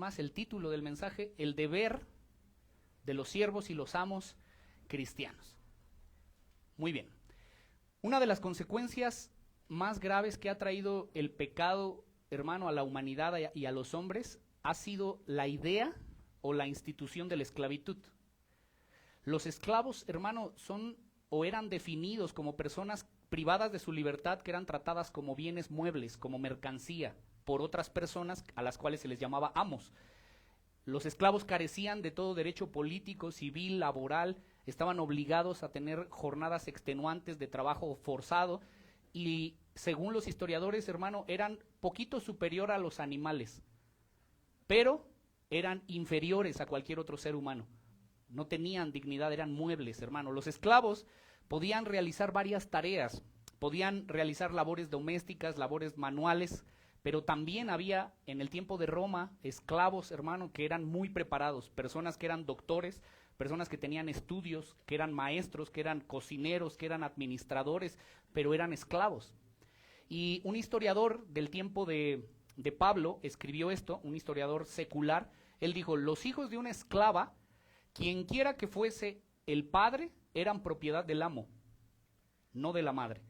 más el título del mensaje, el deber de los siervos y los amos cristianos. Muy bien. Una de las consecuencias más graves que ha traído el pecado, hermano, a la humanidad y a los hombres ha sido la idea o la institución de la esclavitud. Los esclavos, hermano, son o eran definidos como personas privadas de su libertad, que eran tratadas como bienes muebles, como mercancía, por otras personas a las cuales se les llamaba amos. Los esclavos carecían de todo derecho político, civil, laboral, estaban obligados a tener jornadas extenuantes de trabajo forzado y, según los historiadores, hermano, eran poquito superior a los animales, pero eran inferiores a cualquier otro ser humano. No tenían dignidad, eran muebles, hermano. Los esclavos podían realizar varias tareas, podían realizar labores domésticas, labores manuales, pero también había en el tiempo de Roma esclavos, hermano, que eran muy preparados, personas que eran doctores, personas que tenían estudios, que eran maestros, que eran cocineros, que eran administradores, pero eran esclavos. Y un historiador del tiempo de Pablo escribió esto, un historiador secular. Él dijo: los hijos de una esclava, quien quiera que fuese el padre, eran propiedad del amo, no de la madre.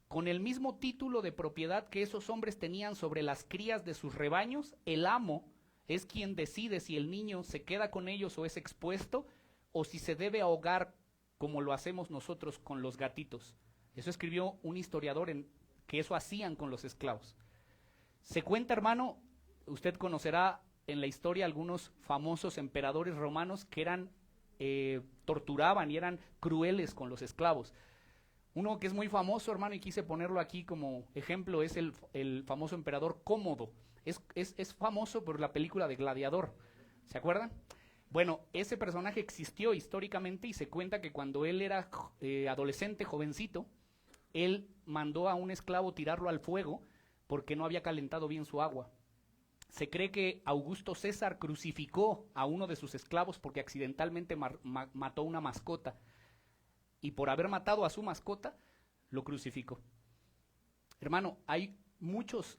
Con el mismo título de propiedad que esos hombres tenían sobre las crías de sus rebaños, el amo es quien decide si el niño se queda con ellos o es expuesto, o si se debe ahogar como lo hacemos nosotros con los gatitos. Eso escribió un historiador que eso hacían con los esclavos. Se cuenta, hermano, usted conocerá en la historia algunos famosos emperadores romanos que torturaban y eran crueles con los esclavos. Uno que es muy famoso, hermano, y quise ponerlo aquí como ejemplo, es el famoso emperador Cómodo. Es famoso por la película de Gladiador, ¿se acuerdan? Bueno, ese personaje existió históricamente y se cuenta que cuando él era adolescente, jovencito, él mandó a un esclavo tirarlo al fuego porque no había calentado bien su agua. Se cree que Augusto César crucificó a uno de sus esclavos porque accidentalmente mató una mascota. Y por haber matado a su mascota, lo crucificó. Hermano, hay muchas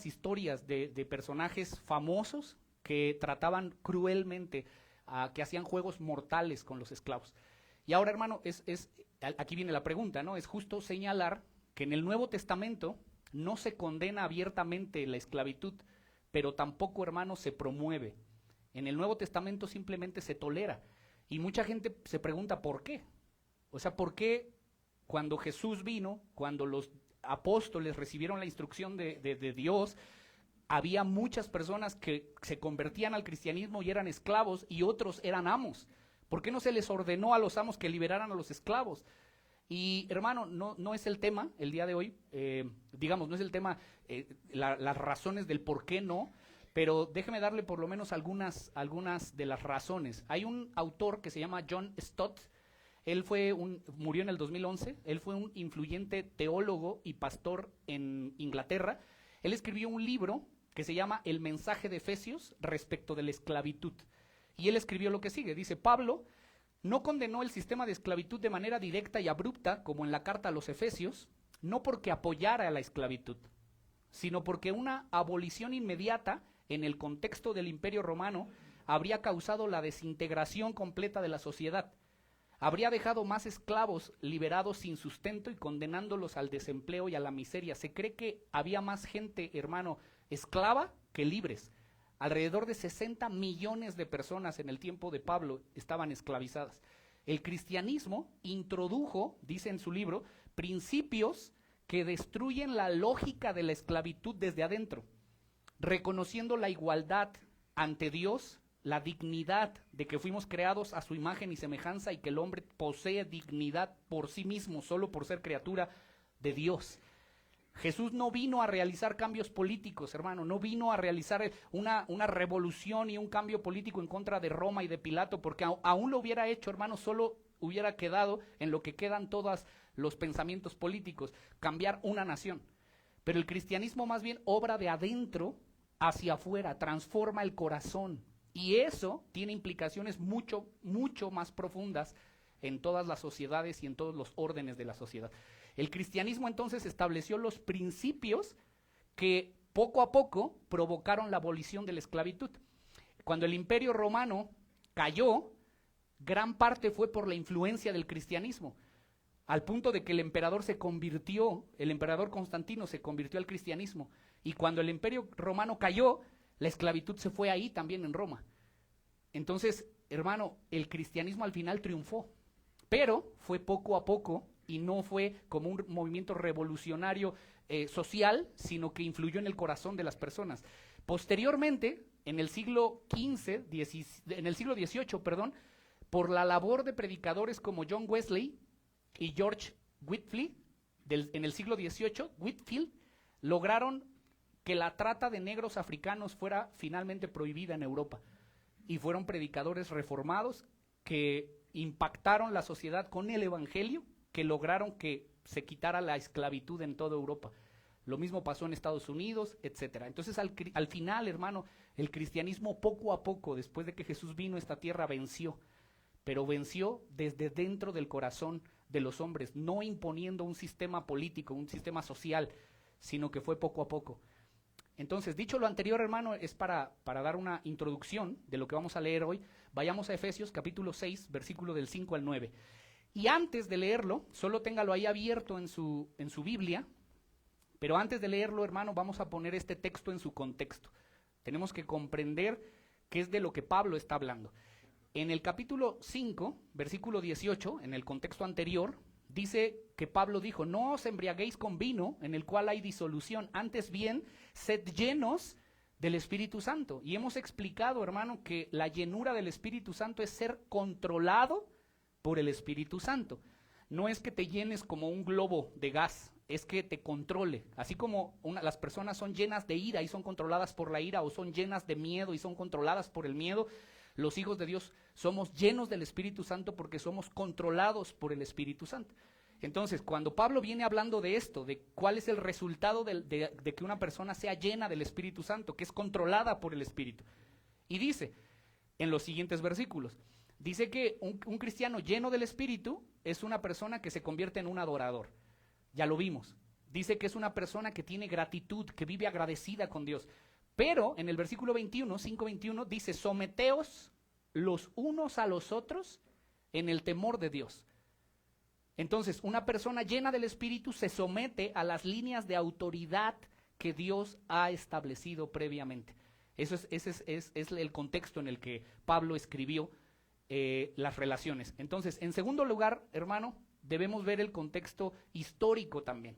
historias de personajes famosos que trataban cruelmente, que hacían juegos mortales con los esclavos. Y ahora, hermano, aquí viene la pregunta, ¿no? Es justo señalar que en el Nuevo Testamento no se condena abiertamente la esclavitud, pero tampoco, hermano, se promueve. En el Nuevo Testamento simplemente se tolera. Y mucha gente se pregunta ¿por qué? O sea, ¿por qué cuando Jesús vino, cuando los apóstoles recibieron la instrucción de Dios, había muchas personas que se convertían al cristianismo y eran esclavos y otros eran amos? ¿Por qué no se les ordenó a los amos que liberaran a los esclavos? Y hermano, no es el tema el día de hoy, no es el tema las razones del por qué no, pero déjeme darle por lo menos algunas de las razones. Hay un autor que se llama John Stott. Él murió en el 2011, él fue un influyente teólogo y pastor en Inglaterra. Él escribió un libro que se llama El mensaje de Efesios respecto de la esclavitud. Y él escribió lo que sigue, dice: Pablo no condenó el sistema de esclavitud de manera directa y abrupta, como en la carta a los Efesios, no porque apoyara a la esclavitud, sino porque una abolición inmediata en el contexto del Imperio Romano habría causado la desintegración completa de la sociedad. Habría dejado más esclavos liberados sin sustento y condenándolos al desempleo y a la miseria. Se cree que había más gente, hermano, esclava que libres. Alrededor de 60 millones de personas en el tiempo de Pablo estaban esclavizadas. El cristianismo introdujo, dice en su libro, principios que destruyen la lógica de la esclavitud desde adentro, reconociendo la igualdad ante Dios, la dignidad de que fuimos creados a su imagen y semejanza y que el hombre posee dignidad por sí mismo, solo por ser criatura de Dios. Jesús no vino a realizar cambios políticos, hermano, no vino a realizar una revolución y un cambio político en contra de Roma y de Pilato, porque aún lo hubiera hecho, hermano, solo hubiera quedado en lo que quedan todos los pensamientos políticos, cambiar una nación. Pero el cristianismo más bien obra de adentro hacia afuera, transforma el corazón. Y eso tiene implicaciones mucho, mucho más profundas en todas las sociedades y en todos los órdenes de la sociedad. El cristianismo entonces estableció los principios que poco a poco provocaron la abolición de la esclavitud. Cuando el Imperio Romano cayó, gran parte fue por la influencia del cristianismo, al punto de que el emperador Constantino se convirtió al cristianismo, y cuando el Imperio Romano cayó, la esclavitud se fue ahí también en Roma. Entonces, hermano, el cristianismo al final triunfó, pero fue poco a poco y no fue como un movimiento revolucionario social, sino que influyó en el corazón de las personas. Posteriormente, en el siglo XVIII, por la labor de predicadores como John Wesley y George Whitefield, en el siglo XVIII, lograron que la trata de negros africanos fuera finalmente prohibida en Europa. Y fueron predicadores reformados que impactaron la sociedad con el evangelio, que lograron que se quitara la esclavitud en toda Europa. Lo mismo pasó en Estados Unidos, etcétera. Entonces, al final, hermano, el cristianismo poco a poco, después de que Jesús vino a esta tierra, venció. Pero venció desde dentro del corazón de los hombres, no imponiendo un sistema político, un sistema social, sino que fue poco a poco. Entonces, dicho lo anterior, hermano, es para dar una introducción de lo que vamos a leer hoy. Vayamos a Efesios capítulo 6, versículo del 5 al 9. Y antes de leerlo, solo téngalo ahí abierto en su Biblia, pero antes de leerlo, hermano, vamos a poner este texto en su contexto. Tenemos que comprender qué es de lo que Pablo está hablando. En el capítulo 5, versículo 18, en el contexto anterior, dice que Pablo dijo: no os embriaguéis con vino en el cual hay disolución, antes bien, sed llenos del Espíritu Santo. Y hemos explicado, hermano, que la llenura del Espíritu Santo es ser controlado por el Espíritu Santo. No es que te llenes como un globo de gas, es que te controle. Así como las personas son llenas de ira y son controladas por la ira, o son llenas de miedo y son controladas por el miedo, los hijos de Dios somos llenos del Espíritu Santo porque somos controlados por el Espíritu Santo. Entonces, cuando Pablo viene hablando de esto, de cuál es el resultado de que una persona sea llena del Espíritu Santo, que es controlada por el Espíritu, y dice en los siguientes versículos, dice que un cristiano lleno del Espíritu es una persona que se convierte en un adorador. Ya lo vimos. Dice que es una persona que tiene gratitud, que vive agradecida con Dios. Pero en el versículo 21, 5:21, dice: someteos los unos a los otros en el temor de Dios. Entonces, una persona llena del Espíritu se somete a las líneas de autoridad que Dios ha establecido previamente. Ese es el contexto en el que Pablo escribió las relaciones. Entonces, en segundo lugar, hermano, debemos ver el contexto histórico también.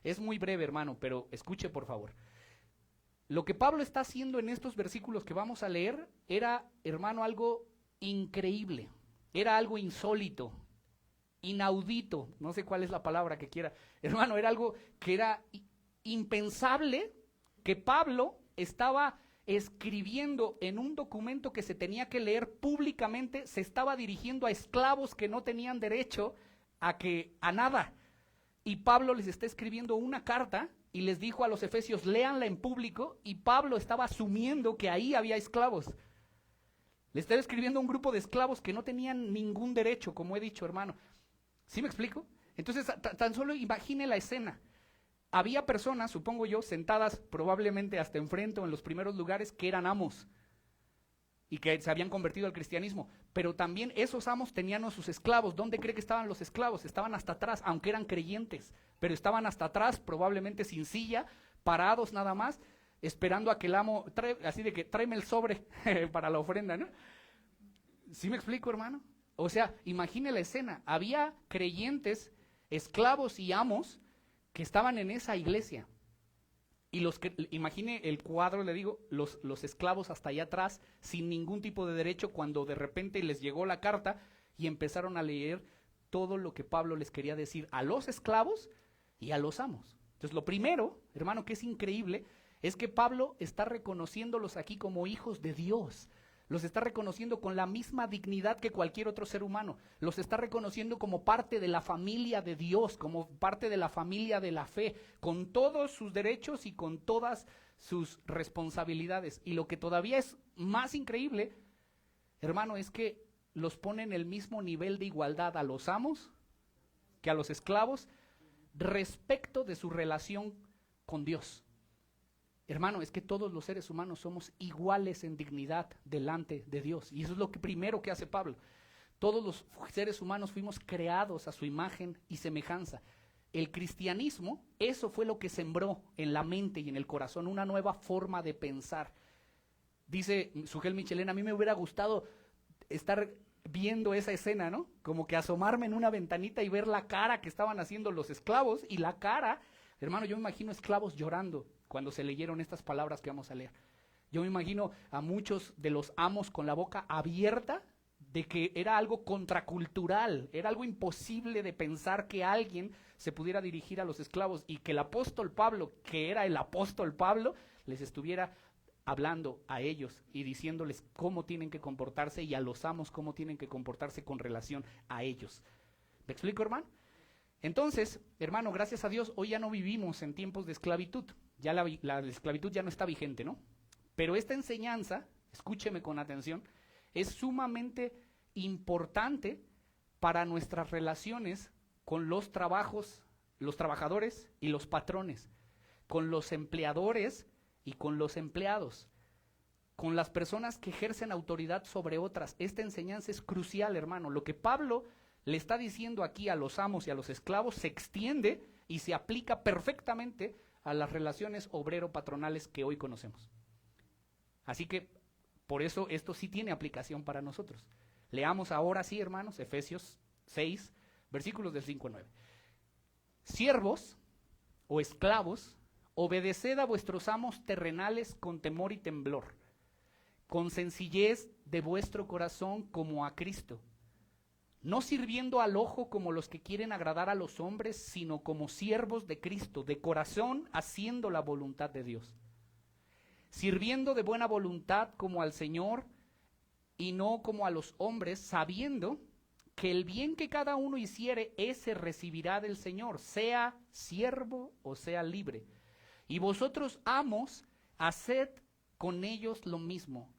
Es muy breve, hermano, pero escuche por favor. Lo que Pablo está haciendo en estos versículos que vamos a leer era, hermano, algo increíble, era algo insólito, inaudito, no sé cuál es la palabra que quiera, hermano, era algo que era impensable, que Pablo estaba escribiendo en un documento que se tenía que leer públicamente, se estaba dirigiendo a esclavos que no tenían derecho a nada, y Pablo les está escribiendo una carta y les dijo a los efesios: léanla en público, y Pablo estaba asumiendo que ahí había esclavos. Le estaba escribiendo a un grupo de esclavos que no tenían ningún derecho, como he dicho, hermano. ¿Sí me explico? Entonces, tan solo imagine la escena. Había personas, supongo yo, sentadas probablemente hasta enfrente o en los primeros lugares, que eran amos y que se habían convertido al cristianismo, pero también esos amos tenían a sus esclavos. ¿Dónde cree que estaban los esclavos? Estaban hasta atrás, aunque eran creyentes, pero estaban hasta atrás, probablemente sin silla, parados nada más, esperando a que el amo, así de que tráeme el sobre para la ofrenda, ¿no? ¿Sí me explico, hermano? O sea, imagine la escena, había creyentes, esclavos y amos que estaban en esa iglesia. Y imagine el cuadro, le digo, los esclavos hasta allá atrás, sin ningún tipo de derecho, cuando de repente les llegó la carta y empezaron a leer todo lo que Pablo les quería decir a los esclavos y a los amos. Entonces, lo primero, hermano, que es increíble, es que Pablo está reconociéndolos aquí como hijos de Dios. Los está reconociendo con la misma dignidad que cualquier otro ser humano. Los está reconociendo como parte de la familia de Dios, como parte de la familia de la fe, con todos sus derechos y con todas sus responsabilidades. Y lo que todavía es más increíble, hermano, es que los pone en el mismo nivel de igualdad a los amos que a los esclavos respecto de su relación con Dios. Hermano, es que todos los seres humanos somos iguales en dignidad delante de Dios. Y eso es lo primero que hace Pablo. Todos los seres humanos fuimos creados a su imagen y semejanza. El cristianismo, eso fue lo que sembró en la mente y en el corazón, una nueva forma de pensar. Dice Sugel Michelena, a mí me hubiera gustado estar viendo esa escena, ¿no? Como que asomarme en una ventanita y ver la cara que estaban haciendo los esclavos, y la cara, hermano, yo me imagino esclavos llorando cuando se leyeron estas palabras que vamos a leer. Yo me imagino a muchos de los amos con la boca abierta, de que era algo contracultural, era algo imposible de pensar que alguien se pudiera dirigir a los esclavos y que el apóstol Pablo, que era el apóstol Pablo, les estuviera hablando a ellos y diciéndoles cómo tienen que comportarse, y a los amos cómo tienen que comportarse con relación a ellos. ¿Me explico, hermano? Entonces, hermano, gracias a Dios, hoy ya no vivimos en tiempos de esclavitud. Ya la esclavitud ya no está vigente, ¿no? Pero esta enseñanza, escúcheme con atención, es sumamente importante para nuestras relaciones con los trabajadores y los patrones, con los empleadores y con los empleados, con las personas que ejercen autoridad sobre otras. Esta enseñanza es crucial, hermano. Lo que Pablo le está diciendo aquí a los amos y a los esclavos se extiende y se aplica perfectamente a las relaciones obrero-patronales que hoy conocemos. Así que, por eso, esto sí tiene aplicación para nosotros. Leamos ahora sí, hermanos, Efesios 6, versículos del 5 al 9. Siervos o esclavos, obedeced a vuestros amos terrenales con temor y temblor, con sencillez de vuestro corazón como a Cristo, no sirviendo al ojo como los que quieren agradar a los hombres, sino como siervos de Cristo, de corazón haciendo la voluntad de Dios, sirviendo de buena voluntad como al Señor y no como a los hombres, sabiendo que el bien que cada uno hiciere, ese recibirá del Señor, sea siervo o sea libre. Y vosotros, amos, haced con ellos lo mismo,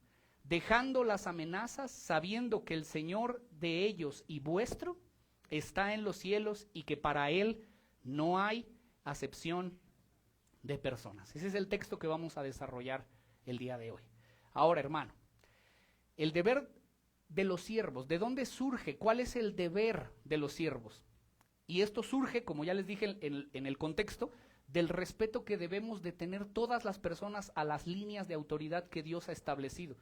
dejando las amenazas, sabiendo que el Señor de ellos y vuestro está en los cielos y que para Él no hay acepción de personas. Ese es el texto que vamos a desarrollar el día de hoy. Ahora, hermano, el deber de los siervos, ¿de dónde surge? ¿Cuál es el deber de los siervos? Y esto surge, como ya les dije en el contexto, del respeto que debemos de tener todas las personas a las líneas de autoridad que Dios ha establecido.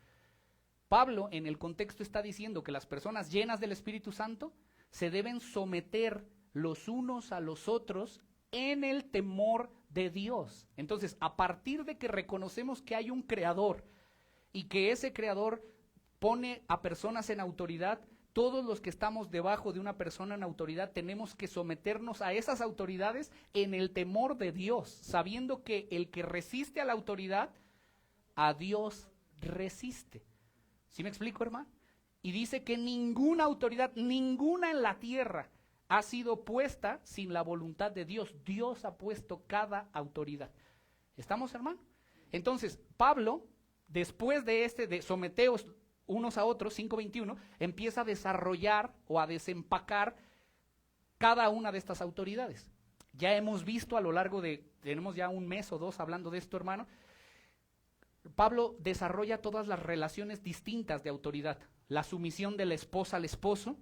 Pablo en el contexto está diciendo que las personas llenas del Espíritu Santo se deben someter los unos a los otros en el temor de Dios. Entonces, a partir de que reconocemos que hay un creador y que ese creador pone a personas en autoridad, todos los que estamos debajo de una persona en autoridad tenemos que someternos a esas autoridades en el temor de Dios, sabiendo que el que resiste a la autoridad, a Dios resiste. ¿Sí me explico, hermano? Y dice que ninguna autoridad, ninguna en la tierra, ha sido puesta sin la voluntad de Dios. Dios ha puesto cada autoridad. ¿Estamos, hermano? Entonces, Pablo, después de someteos unos a otros, 5:21, empieza a desarrollar o a desempacar cada una de estas autoridades. Ya hemos visto a lo largo tenemos ya un mes o dos hablando de esto, hermano. Pablo desarrolla todas las relaciones distintas de autoridad. La sumisión de la esposa al esposo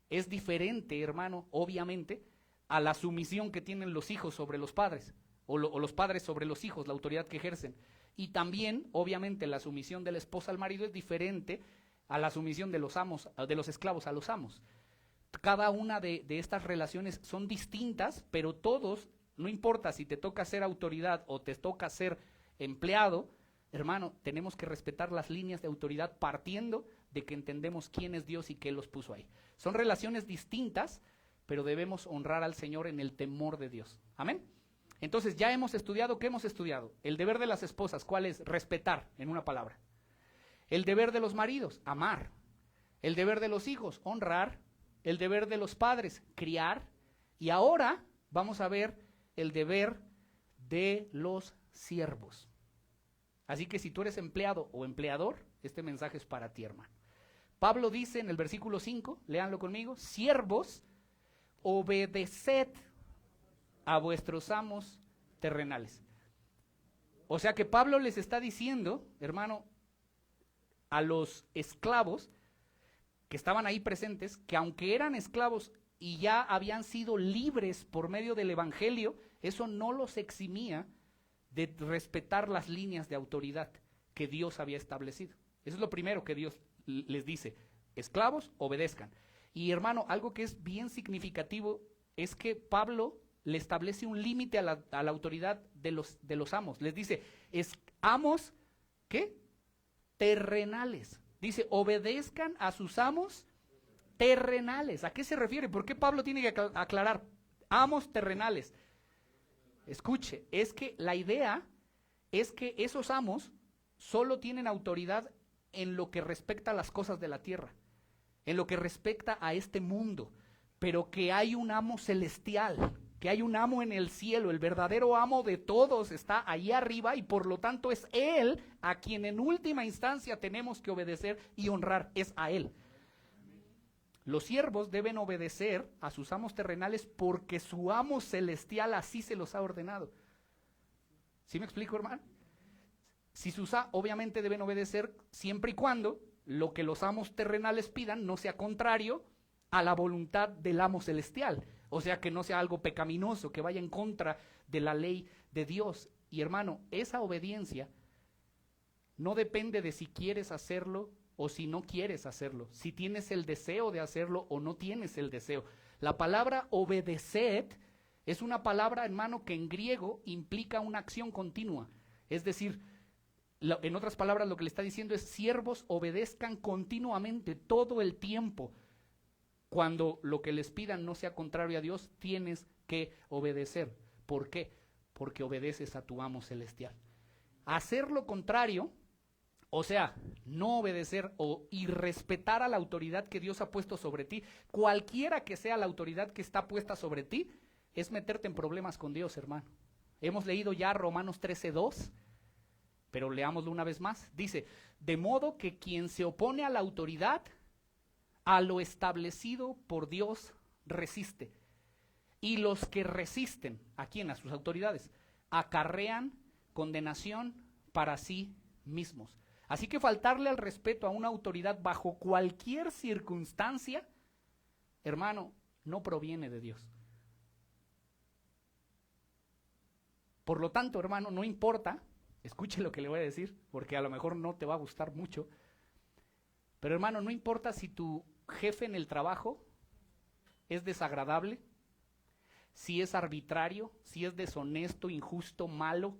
es diferente, hermano, obviamente, a la sumisión que tienen los hijos sobre los padres, o los padres sobre los hijos, la autoridad que ejercen. Y también, obviamente, la sumisión de la esposa al marido es diferente a la sumisión de los esclavos a los amos. Cada una de estas relaciones son distintas, pero todos, no importa si te toca ser autoridad o te toca ser empleado, hermano, tenemos que respetar las líneas de autoridad partiendo de que entendemos quién es Dios y qué los puso ahí. Son relaciones distintas, pero debemos honrar al Señor en el temor de Dios. Amén. Entonces ya hemos estudiado, ¿qué hemos estudiado? El deber de las esposas, ¿cuál es? Respetar, en una palabra. El deber de los maridos, amar. El deber de los hijos, honrar. El deber de los padres, criar. Y ahora vamos a ver el deber de los siervos. Así que si tú eres empleado o empleador, este mensaje es para ti, hermano. Pablo dice en el versículo 5, léanlo conmigo, siervos, obedeced a vuestros amos terrenales. O sea que Pablo les está diciendo, hermano, a los esclavos que estaban ahí presentes, que aunque eran esclavos y ya habían sido libres por medio del evangelio, eso no los eximía de respetar las líneas de autoridad que Dios había establecido. Eso es lo primero que Dios les dice: esclavos, obedezcan. Y hermano, algo que es bien significativo es que Pablo le establece un límite a la autoridad de los amos. Les dice, amos, ¿qué? Terrenales. Dice, obedezcan a sus amos terrenales. ¿A qué se refiere? ¿Por qué Pablo tiene que aclarar? Amos terrenales. Escuche, es que la idea es que esos amos solo tienen autoridad en lo que respecta a las cosas de la tierra, en lo que respecta a este mundo, pero que hay un amo celestial, que hay un amo en el cielo, el verdadero amo de todos está ahí arriba y por lo tanto es Él a quien en última instancia tenemos que obedecer y honrar, es a Él. Los siervos deben obedecer a sus amos terrenales porque su amo celestial así se los ha ordenado. ¿Sí me explico, hermano? Si obviamente deben obedecer siempre y cuando lo que los amos terrenales pidan no sea contrario a la voluntad del amo celestial. O sea, que no sea algo pecaminoso, que vaya en contra de la ley de Dios. Y hermano, esa obediencia no depende de si quieres hacerlo o si no quieres hacerlo, si tienes el deseo de hacerlo o no tienes el deseo. La palabra obedeced es una palabra, hermano, que en griego implica una acción continua. Es decir, en otras palabras, lo que le está diciendo es: siervos, obedezcan continuamente, todo el tiempo. Cuando lo que les pidan no sea contrario a Dios, tienes que obedecer. ¿Por qué? Porque obedeces a tu amo celestial. Hacer lo contrario, o sea, no obedecer o irrespetar a la autoridad que Dios ha puesto sobre ti, cualquiera que sea la autoridad que está puesta sobre ti, es meterte en problemas con Dios, hermano. Hemos leído ya Romanos 13:2, pero leámoslo una vez más. Dice, de modo que quien se opone a la autoridad, a lo establecido por Dios resiste. Y los que resisten, ¿a quién? A sus autoridades, acarrean condenación para sí mismos. Así que faltarle al respeto a una autoridad bajo cualquier circunstancia, hermano, no proviene de Dios. Por lo tanto, hermano, no importa, escuche lo que le voy a decir, porque a lo mejor no te va a gustar mucho, pero hermano, no importa si tu jefe en el trabajo es desagradable, si es arbitrario, si es deshonesto, injusto, malo,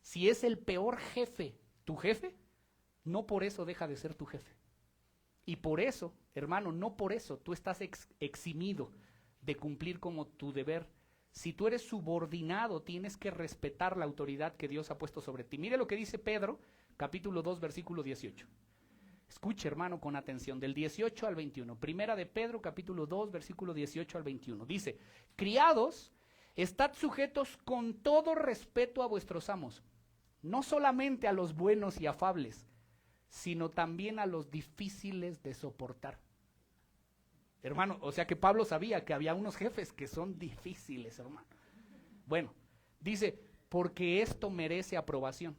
si es el peor jefe, tu jefe, no por eso deja de ser tu jefe. Y por eso, hermano, no por eso tú estás eximido de cumplir como tu deber. Si tú eres subordinado, tienes que respetar la autoridad que Dios ha puesto sobre ti. Mire lo que dice Pedro, capítulo 2, versículo 18. Escuche, hermano, con atención, del 18 al 21. Primera de Pedro, capítulo 2, versículo 18 al 21. Dice, criados, estad sujetos con todo respeto a vuestros amos, no solamente a los buenos y afables, sino también a los difíciles de soportar. Hermano, o sea que Pablo sabía que había unos jefes que son difíciles, hermano. Bueno, dice, porque esto merece aprobación.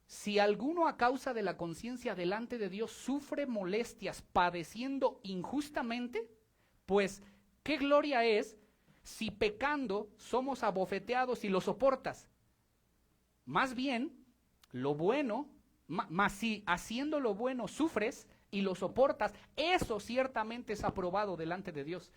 Si alguno a causa de la conciencia delante de Dios sufre molestias padeciendo injustamente, pues qué gloria es si pecando somos abofeteados y lo soportas. Más bien, lo bueno, más si haciendo lo bueno sufres y lo soportas, eso ciertamente es aprobado delante de Dios.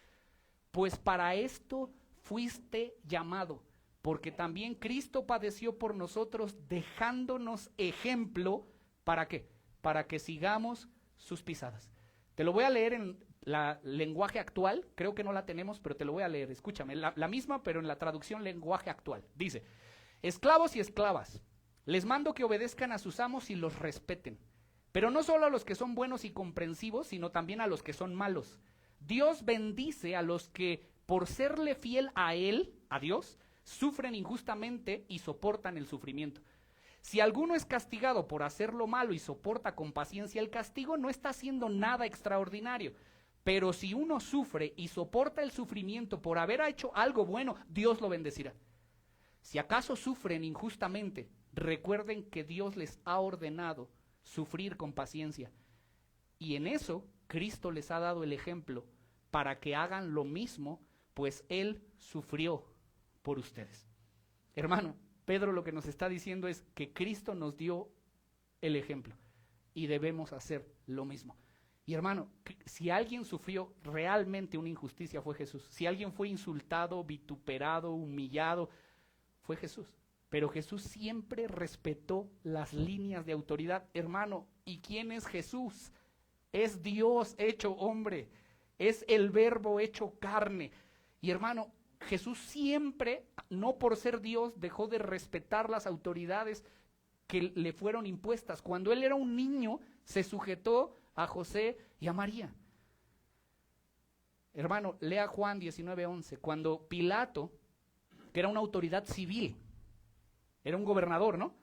Pues para esto fuiste llamado, porque también Cristo padeció por nosotros, dejándonos ejemplo, ¿para qué? Para que sigamos sus pisadas. Te lo voy a leer en la lenguaje actual, creo que no la tenemos, pero te lo voy a leer, escúchame, la misma, pero en la traducción lenguaje actual. Dice, esclavos y esclavas, les mando que obedezcan a sus amos y los respeten, pero no solo a los que son buenos y comprensivos, sino también a los que son malos. Dios bendice a los que, por serle fiel a Él, a Dios, sufren injustamente y soportan el sufrimiento. Si alguno es castigado por hacer lo malo y soporta con paciencia el castigo, no está haciendo nada extraordinario. Pero si uno sufre y soporta el sufrimiento por haber hecho algo bueno, Dios lo bendecirá. Si acaso sufren injustamente, recuerden que Dios les ha ordenado sufrir con paciencia. Y en eso Cristo les ha dado el ejemplo para que hagan lo mismo, pues Él sufrió por ustedes. Hermano, Pedro lo que nos está diciendo es que Cristo nos dio el ejemplo y debemos hacer lo mismo. Y hermano, si alguien sufrió realmente una injusticia fue Jesús. Si alguien fue insultado, vituperado, humillado, fue Jesús. Pero Jesús siempre respetó las líneas de autoridad. Hermano, ¿y quién es Jesús? Es Dios hecho hombre, es el Verbo hecho carne. Y hermano, Jesús siempre, no por ser Dios, dejó de respetar las autoridades que le fueron impuestas. Cuando él era un niño, se sujetó a José y a María. Hermano, lea Juan 19:11. Cuando Pilato, que era una autoridad civil, era un gobernador, ¿no?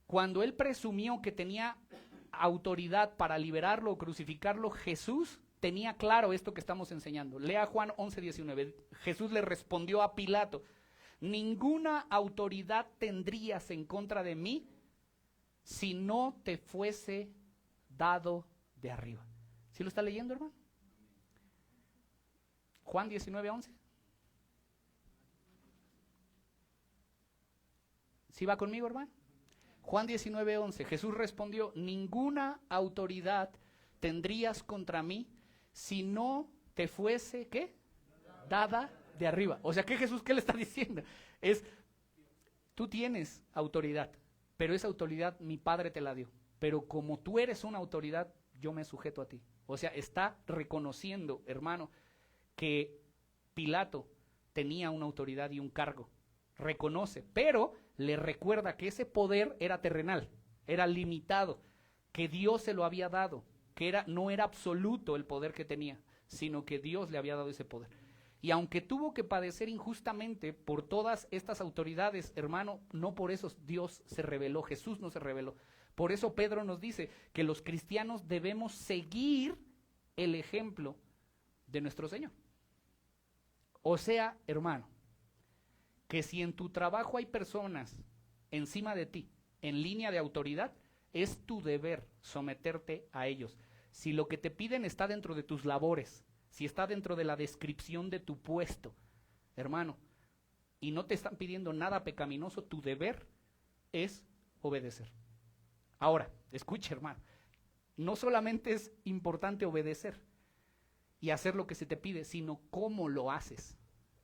Cuando él presumió que tenía autoridad para liberarlo o crucificarlo, Jesús tenía claro esto que estamos enseñando. Lea Juan 11:19. Jesús le respondió a Pilato: ninguna autoridad tendrías en contra de mí si no te fuese dado de arriba. ¿Sí lo está leyendo, hermano? Juan 19:11. ¿Sí va conmigo, hermano? Juan 19:11. Jesús respondió: ninguna autoridad tendrías contra mí si no te fuese, ¿qué? Dada de arriba. O sea, ¿qué Jesús qué le está diciendo? Es, tú tienes autoridad, pero esa autoridad mi Padre te la dio. Pero como tú eres una autoridad, yo me sujeto a ti. O sea, está reconociendo, hermano, que Pilato tenía una autoridad y un cargo. Reconoce, pero le recuerda que ese poder era terrenal, era limitado, que Dios se lo había dado, que no era absoluto el poder que tenía, sino que Dios le había dado ese poder. Y aunque tuvo que padecer injustamente por todas estas autoridades, hermano, no por eso Dios se reveló, Jesús no se reveló. Por eso Pedro nos dice que los cristianos debemos seguir el ejemplo de nuestro Señor. O sea, hermano, que si en tu trabajo hay personas encima de ti, en línea de autoridad, es tu deber someterte a ellos. Si lo que te piden está dentro de tus labores, si está dentro de la descripción de tu puesto, hermano, y no te están pidiendo nada pecaminoso, tu deber es obedecer. Ahora, escuche, hermano, no solamente es importante obedecer y hacer lo que se te pide, sino cómo lo haces.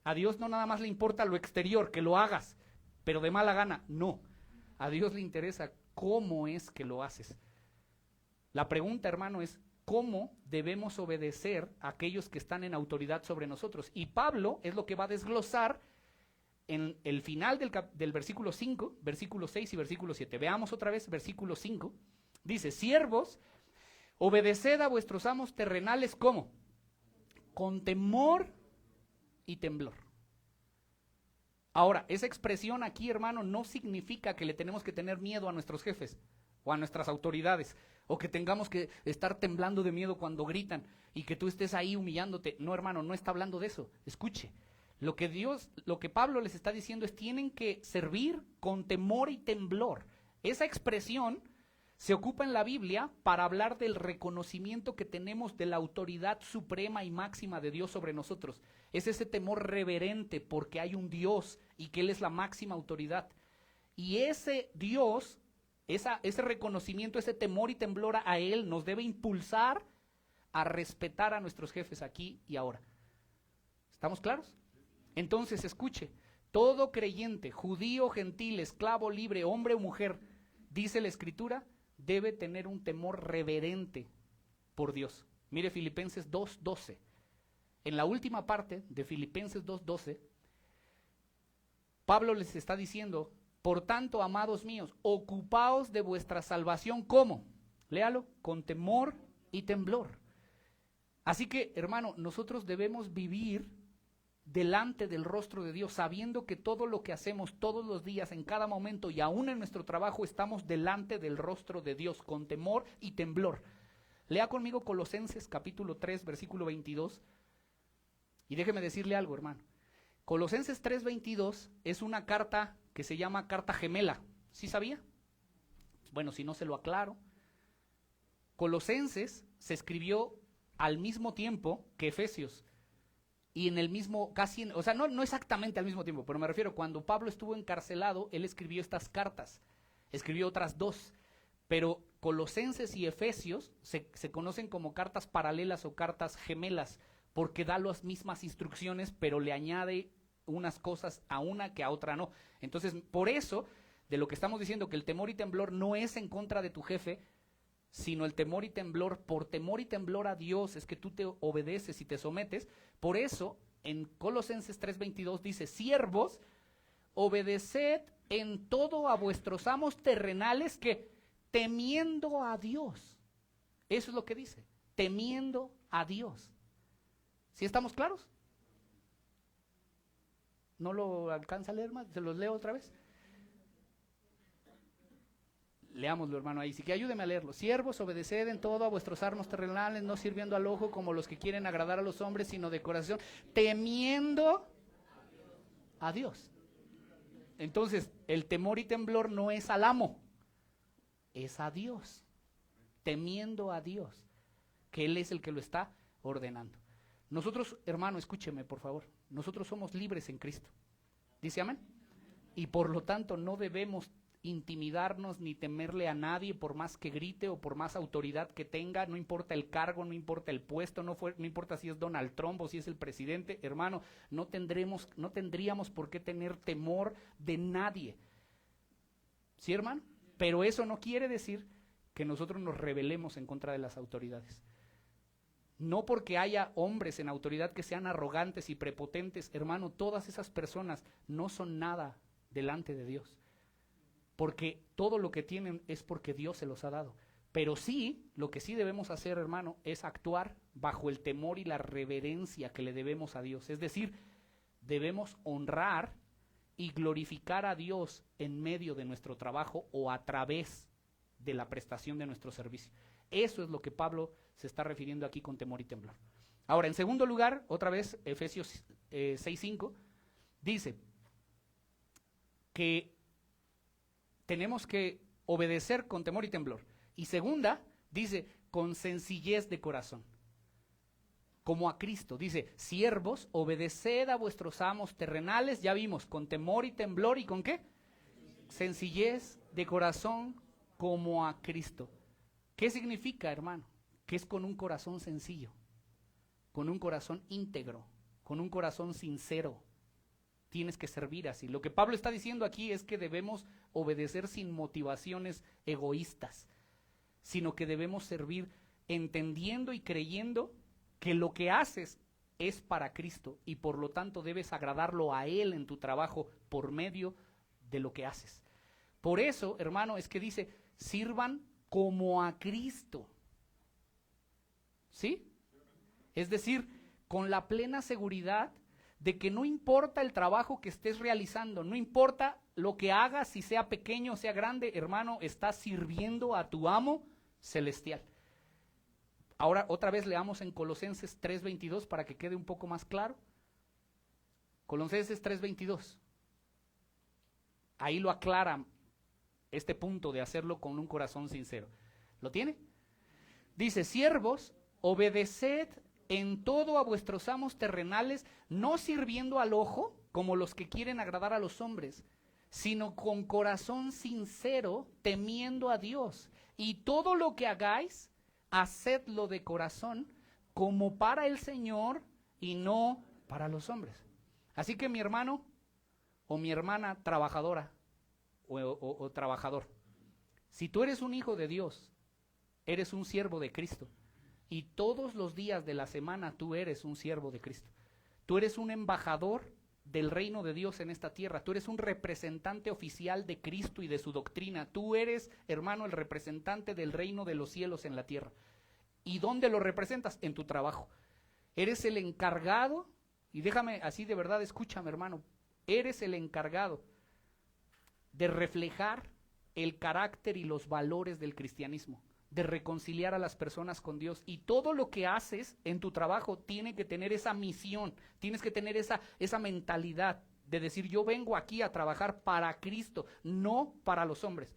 A Dios no nada más le importa lo exterior, que lo hagas, pero de mala gana, no. A Dios le interesa cómo es que lo haces. La pregunta, hermano, es cómo debemos obedecer a aquellos que están en autoridad sobre nosotros. Y Pablo es lo que va a desglosar en el final del versículo 5, versículo 6 y versículo 7. Veamos otra vez versículo 5. Dice: siervos, obedeced a vuestros amos terrenales, ¿cómo? Con temor y temblor. Ahora, esa expresión aquí, hermano, no significa que le tenemos que tener miedo a nuestros jefes o a nuestras autoridades, o que tengamos que estar temblando de miedo cuando gritan y que tú estés ahí humillándote. No, hermano, no está hablando de eso. Escuche, lo que Pablo les está diciendo es: tienen que servir con temor y temblor. Esa expresión se ocupa en la Biblia para hablar del reconocimiento que tenemos de la autoridad suprema y máxima de Dios sobre nosotros. Es ese temor reverente porque hay un Dios y que Él es la máxima autoridad. Y ese Dios, ese reconocimiento, ese temor y temblor a Él nos debe impulsar a respetar a nuestros jefes aquí y ahora. ¿Estamos claros? Entonces, escuche, todo creyente, judío, gentil, esclavo, libre, hombre o mujer, dice la Escritura, debe tener un temor reverente por Dios. Mire Filipenses 2:12. En la última parte de Filipenses 2:12, Pablo les está diciendo: por tanto, amados míos, ocupaos de vuestra salvación, ¿cómo? Léalo, con temor y temblor. Así que, hermano, nosotros debemos vivir delante del rostro de Dios, sabiendo que todo lo que hacemos todos los días, en cada momento y aún en nuestro trabajo, estamos delante del rostro de Dios, con temor y temblor. Lea conmigo Colosenses capítulo 3, versículo 22, y déjeme decirle algo, hermano. Colosenses 3:22 es una carta que se llama carta gemela. ¿Sí sabía? Bueno, si no se lo aclaro. Colosenses se escribió al mismo tiempo que Efesios. Y en el mismo, casi, o sea, no exactamente al mismo tiempo, pero me refiero, cuando Pablo estuvo encarcelado, él escribió estas cartas. Escribió otras dos. Pero Colosenses y Efesios se conocen como cartas paralelas o cartas gemelas, porque da las mismas instrucciones, pero le añade unas cosas a una que a otra no. Entonces, por eso, de lo que estamos diciendo, que el temor y temblor no es en contra de tu jefe, sino el temor y temblor, por temor y temblor a Dios, es que tú te obedeces y te sometes. Por eso, en Colosenses 3:22 dice, siervos, obedeced en todo a vuestros amos terrenales, que temiendo a Dios. Eso es lo que dice, temiendo a Dios. ¿Sí estamos claros? ¿No lo alcanza a leer más? ¿Se los leo otra vez? Leámoslo, hermano, ahí. Sí que ayúdeme a leerlo. Siervos, obedeced en todo a vuestros amos terrenales, no sirviendo al ojo como los que quieren agradar a los hombres, sino de corazón, temiendo a Dios. Entonces, el temor y temblor no es al amo, es a Dios, temiendo a Dios, que Él es el que lo está ordenando. Nosotros, hermano, escúcheme por favor, nosotros somos libres en Cristo. ¿Dice amén? Y por lo tanto no debemos intimidarnos ni temerle a nadie por más que grite o por más autoridad que tenga, no importa el cargo, no importa el puesto, no importa si es Donald Trump o si es el presidente, hermano, no tendríamos por qué tener temor de nadie. ¿Sí, hermano? Pero eso no quiere decir que nosotros nos rebelemos en contra de las autoridades. No porque haya hombres en autoridad que sean arrogantes y prepotentes, hermano, todas esas personas no son nada delante de Dios. Porque todo lo que tienen es porque Dios se los ha dado. Pero sí, lo que sí debemos hacer, hermano, es actuar bajo el temor y la reverencia que le debemos a Dios. Es decir, debemos honrar y glorificar a Dios en medio de nuestro trabajo o a través de la prestación de nuestro servicio. Eso es lo que Pablo se está refiriendo aquí con temor y temblor. Ahora, en segundo lugar, otra vez, Efesios 6:5, dice que tenemos que obedecer con temor y temblor. Y segunda, dice, con sencillez de corazón, como a Cristo. Dice, siervos, obedeced a vuestros amos terrenales, ya vimos, con temor y temblor, ¿y con qué? Sencillez de corazón, como a Cristo. ¿Qué significa, hermano? Que es con un corazón sencillo, con un corazón íntegro, con un corazón sincero. Tienes que servir así. Lo que Pablo está diciendo aquí es que debemos obedecer sin motivaciones egoístas, sino que debemos servir entendiendo y creyendo que lo que haces es para Cristo y por lo tanto debes agradarlo a Él en tu trabajo por medio de lo que haces. Por eso, hermano, es que dice, sirvan como a Cristo. ¿Sí? Es decir, con la plena seguridad de que no importa el trabajo que estés realizando, no importa lo que hagas, si sea pequeño o sea grande, hermano, estás sirviendo a tu amo celestial. Ahora otra vez leamos en Colosenses 3:22 para que quede un poco más claro. Colosenses 3:22. Ahí lo aclara este punto de hacerlo con un corazón sincero. ¿Lo tiene? Dice, siervos, obedeced en todo a vuestros amos terrenales, no sirviendo al ojo, como los que quieren agradar a los hombres, sino con corazón sincero, temiendo a Dios. Y todo lo que hagáis, hacedlo de corazón, como para el Señor y no para los hombres. Así que mi hermano o mi hermana trabajadora o trabajador, si tú eres un hijo de Dios, eres un siervo de Cristo. Y todos los días de la semana tú eres un siervo de Cristo. Tú eres un embajador del reino de Dios en esta tierra. Tú eres un representante oficial de Cristo y de su doctrina. Tú eres, hermano, el representante del reino de los cielos en la tierra. ¿Y dónde lo representas? En tu trabajo. Eres el encargado, y déjame así de verdad, escúchame, hermano. Eres el encargado de reflejar el carácter y los valores del cristianismo, de reconciliar a las personas con Dios. Y todo lo que haces en tu trabajo tiene que tener esa misión, tienes que tener esa mentalidad de decir, yo vengo aquí a trabajar para Cristo, no para los hombres.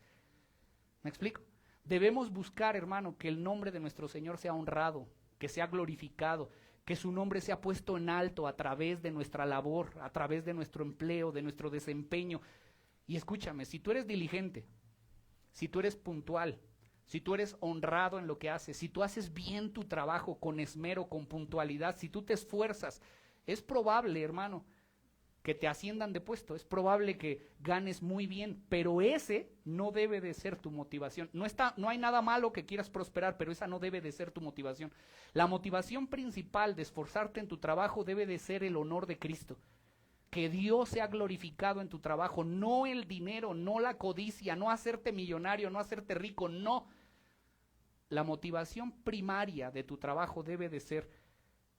¿Me explico? Debemos buscar, hermano, que el nombre de nuestro Señor sea honrado, que sea glorificado, que su nombre sea puesto en alto a través de nuestra labor, a través de nuestro empleo, de nuestro desempeño. Y escúchame, si tú eres diligente, si tú eres puntual, si tú eres honrado en lo que haces, si tú haces bien tu trabajo con esmero, con puntualidad, si tú te esfuerzas, es probable, hermano, que te asciendan de puesto, es probable que ganes muy bien, pero ese no debe de ser tu motivación. No hay nada malo que quieras prosperar, pero esa no debe de ser tu motivación. La motivación principal de esforzarte en tu trabajo debe de ser el honor de Cristo. Que Dios sea glorificado en tu trabajo, no el dinero, no la codicia, no hacerte millonario, no hacerte rico, no. La motivación primaria de tu trabajo debe de ser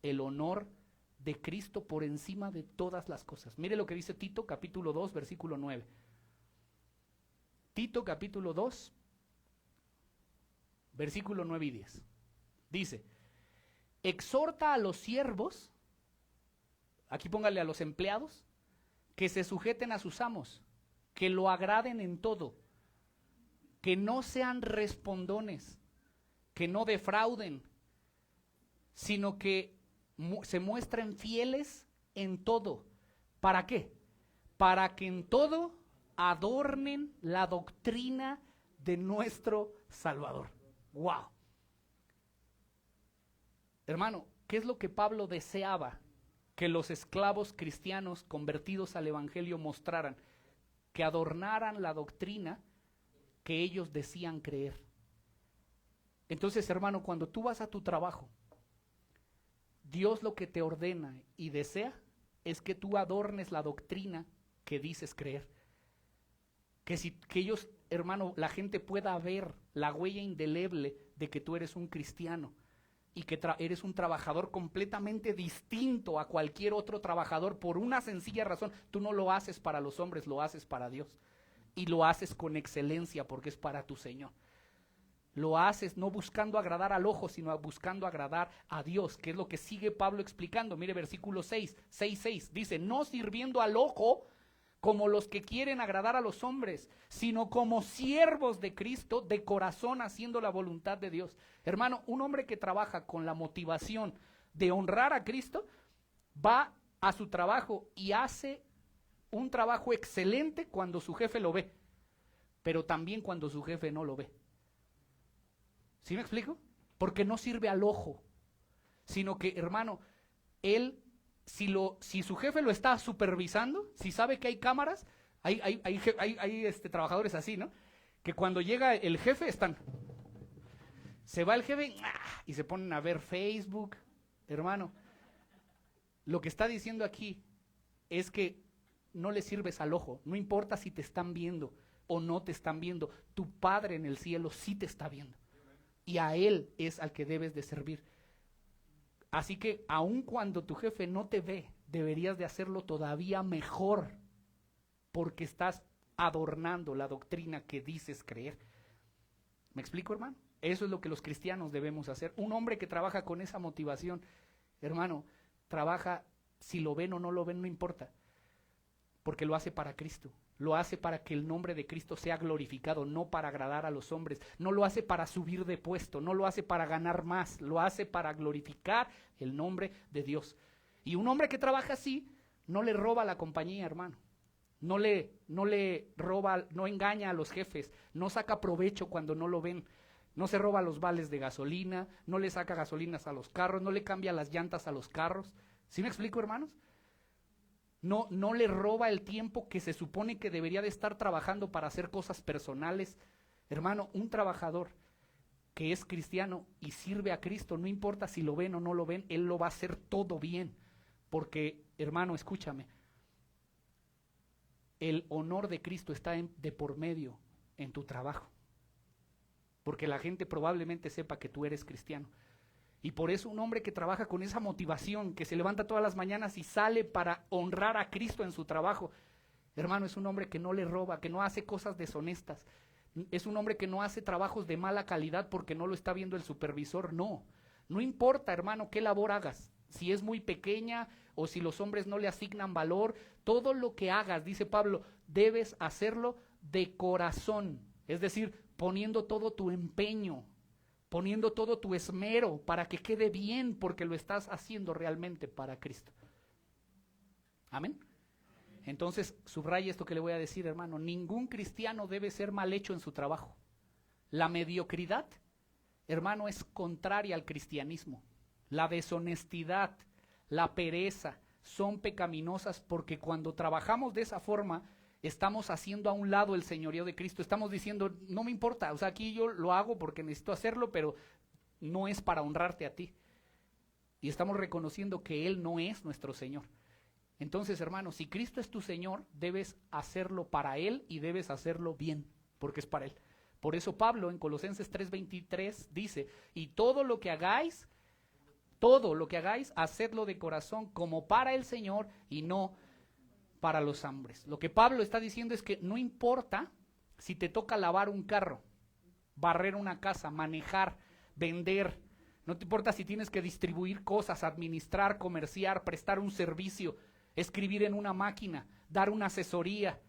el honor de Cristo por encima de todas las cosas. Mire lo que dice Tito capítulo 2, versículo 9. Tito capítulo 2, versículo 9 y 10. Dice, exhorta a los siervos, aquí póngale a los empleados, que se sujeten a sus amos, que lo agraden en todo, que no sean respondones, que no defrauden, sino que se muestren fieles en todo. ¿Para qué? Para que en todo adornen la doctrina de nuestro Salvador. ¡Wow! Hermano, ¿qué es lo que Pablo deseaba que los esclavos cristianos convertidos al evangelio mostraran? Que adornaran la doctrina que ellos decían creer. Entonces, hermano, cuando tú vas a tu trabajo, Dios lo que te ordena y desea es que tú adornes la doctrina que dices creer. Que ellos, hermano, la gente pueda ver la huella indeleble de que tú eres un cristiano y que eres un trabajador completamente distinto a cualquier otro trabajador por una sencilla razón. Tú no lo haces para los hombres, lo haces para Dios. Y lo haces con excelencia porque es para tu Señor. Lo haces no buscando agradar al ojo, sino buscando agradar a Dios, que es lo que sigue Pablo explicando. Mire versículo 6, dice, no sirviendo al ojo como los que quieren agradar a los hombres, sino como siervos de Cristo, de corazón haciendo la voluntad de Dios. Hermano, un hombre que trabaja con la motivación de honrar a Cristo, va a su trabajo y hace un trabajo excelente cuando su jefe lo ve, pero también cuando su jefe no lo ve. ¿Sí me explico? Porque no sirve al ojo, sino que, hermano, él, si su jefe lo está supervisando, si sabe que hay cámaras, hay trabajadores así, ¿no? Que cuando llega el jefe se va el jefe y se ponen a ver Facebook. Hermano, lo que está diciendo aquí es que no le sirves al ojo, no importa si te están viendo o no te están viendo, tu Padre en el cielo sí te está viendo. Y a Él es al que debes de servir. Así que aun cuando tu jefe no te ve, deberías de hacerlo todavía mejor, porque estás adornando la doctrina que dices creer. ¿Me explico, hermano? Eso es lo que los cristianos debemos hacer. Un hombre que trabaja con esa motivación, hermano, trabaja, si lo ven o no lo ven, no importa, porque lo hace para Cristo. Lo hace para que el nombre de Cristo sea glorificado, no para agradar a los hombres. No lo hace para subir de puesto, no lo hace para ganar más, lo hace para glorificar el nombre de Dios. Y un hombre que trabaja así, no le roba a la compañía, hermano. No le roba, no engaña a los jefes, no saca provecho cuando no lo ven. No se roba los vales de gasolina, no le saca gasolinas a los carros, no le cambia las llantas a los carros. ¿Sí me explico, hermanos? No le roba el tiempo que se supone que debería de estar trabajando para hacer cosas personales. Hermano, un trabajador que es cristiano y sirve a Cristo, no importa si lo ven o no lo ven, él lo va a hacer todo bien. Porque, hermano, escúchame, el honor de Cristo está de por medio en tu trabajo. Porque la gente probablemente sepa que tú eres cristiano. Y por eso un hombre que trabaja con esa motivación, que se levanta todas las mañanas y sale para honrar a Cristo en su trabajo, hermano, es un hombre que no le roba, que no hace cosas deshonestas, es un hombre que no hace trabajos de mala calidad porque no lo está viendo el supervisor. No, no importa, hermano, qué labor hagas, si es muy pequeña o si los hombres no le asignan valor, todo lo que hagas, dice Pablo, debes hacerlo de corazón, es decir, poniendo todo tu empeño, poniendo todo tu esmero para que quede bien, porque lo estás haciendo realmente para Cristo. Amén. Entonces, subraya esto que le voy a decir, hermano. Ningún cristiano debe ser mal hecho en su trabajo. La mediocridad, hermano, es contraria al cristianismo. La deshonestidad, la pereza son pecaminosas, porque cuando trabajamos de esa forma, estamos haciendo a un lado el señorío de Cristo. Estamos diciendo, no me importa, o sea, aquí yo lo hago porque necesito hacerlo, pero no es para honrarte a ti. Y estamos reconociendo que Él no es nuestro Señor. Entonces, hermano, si Cristo es tu Señor, debes hacerlo para Él y debes hacerlo bien, porque es para Él. Por eso Pablo en Colosenses 3:23 dice, y todo lo que hagáis, hacedlo de corazón como para el Señor y no para los hombres. Lo que Pablo está diciendo es que no importa si te toca lavar un carro, barrer una casa, manejar, vender, no te importa si tienes que distribuir cosas, administrar, comerciar, prestar un servicio, escribir en una máquina, dar una asesoría,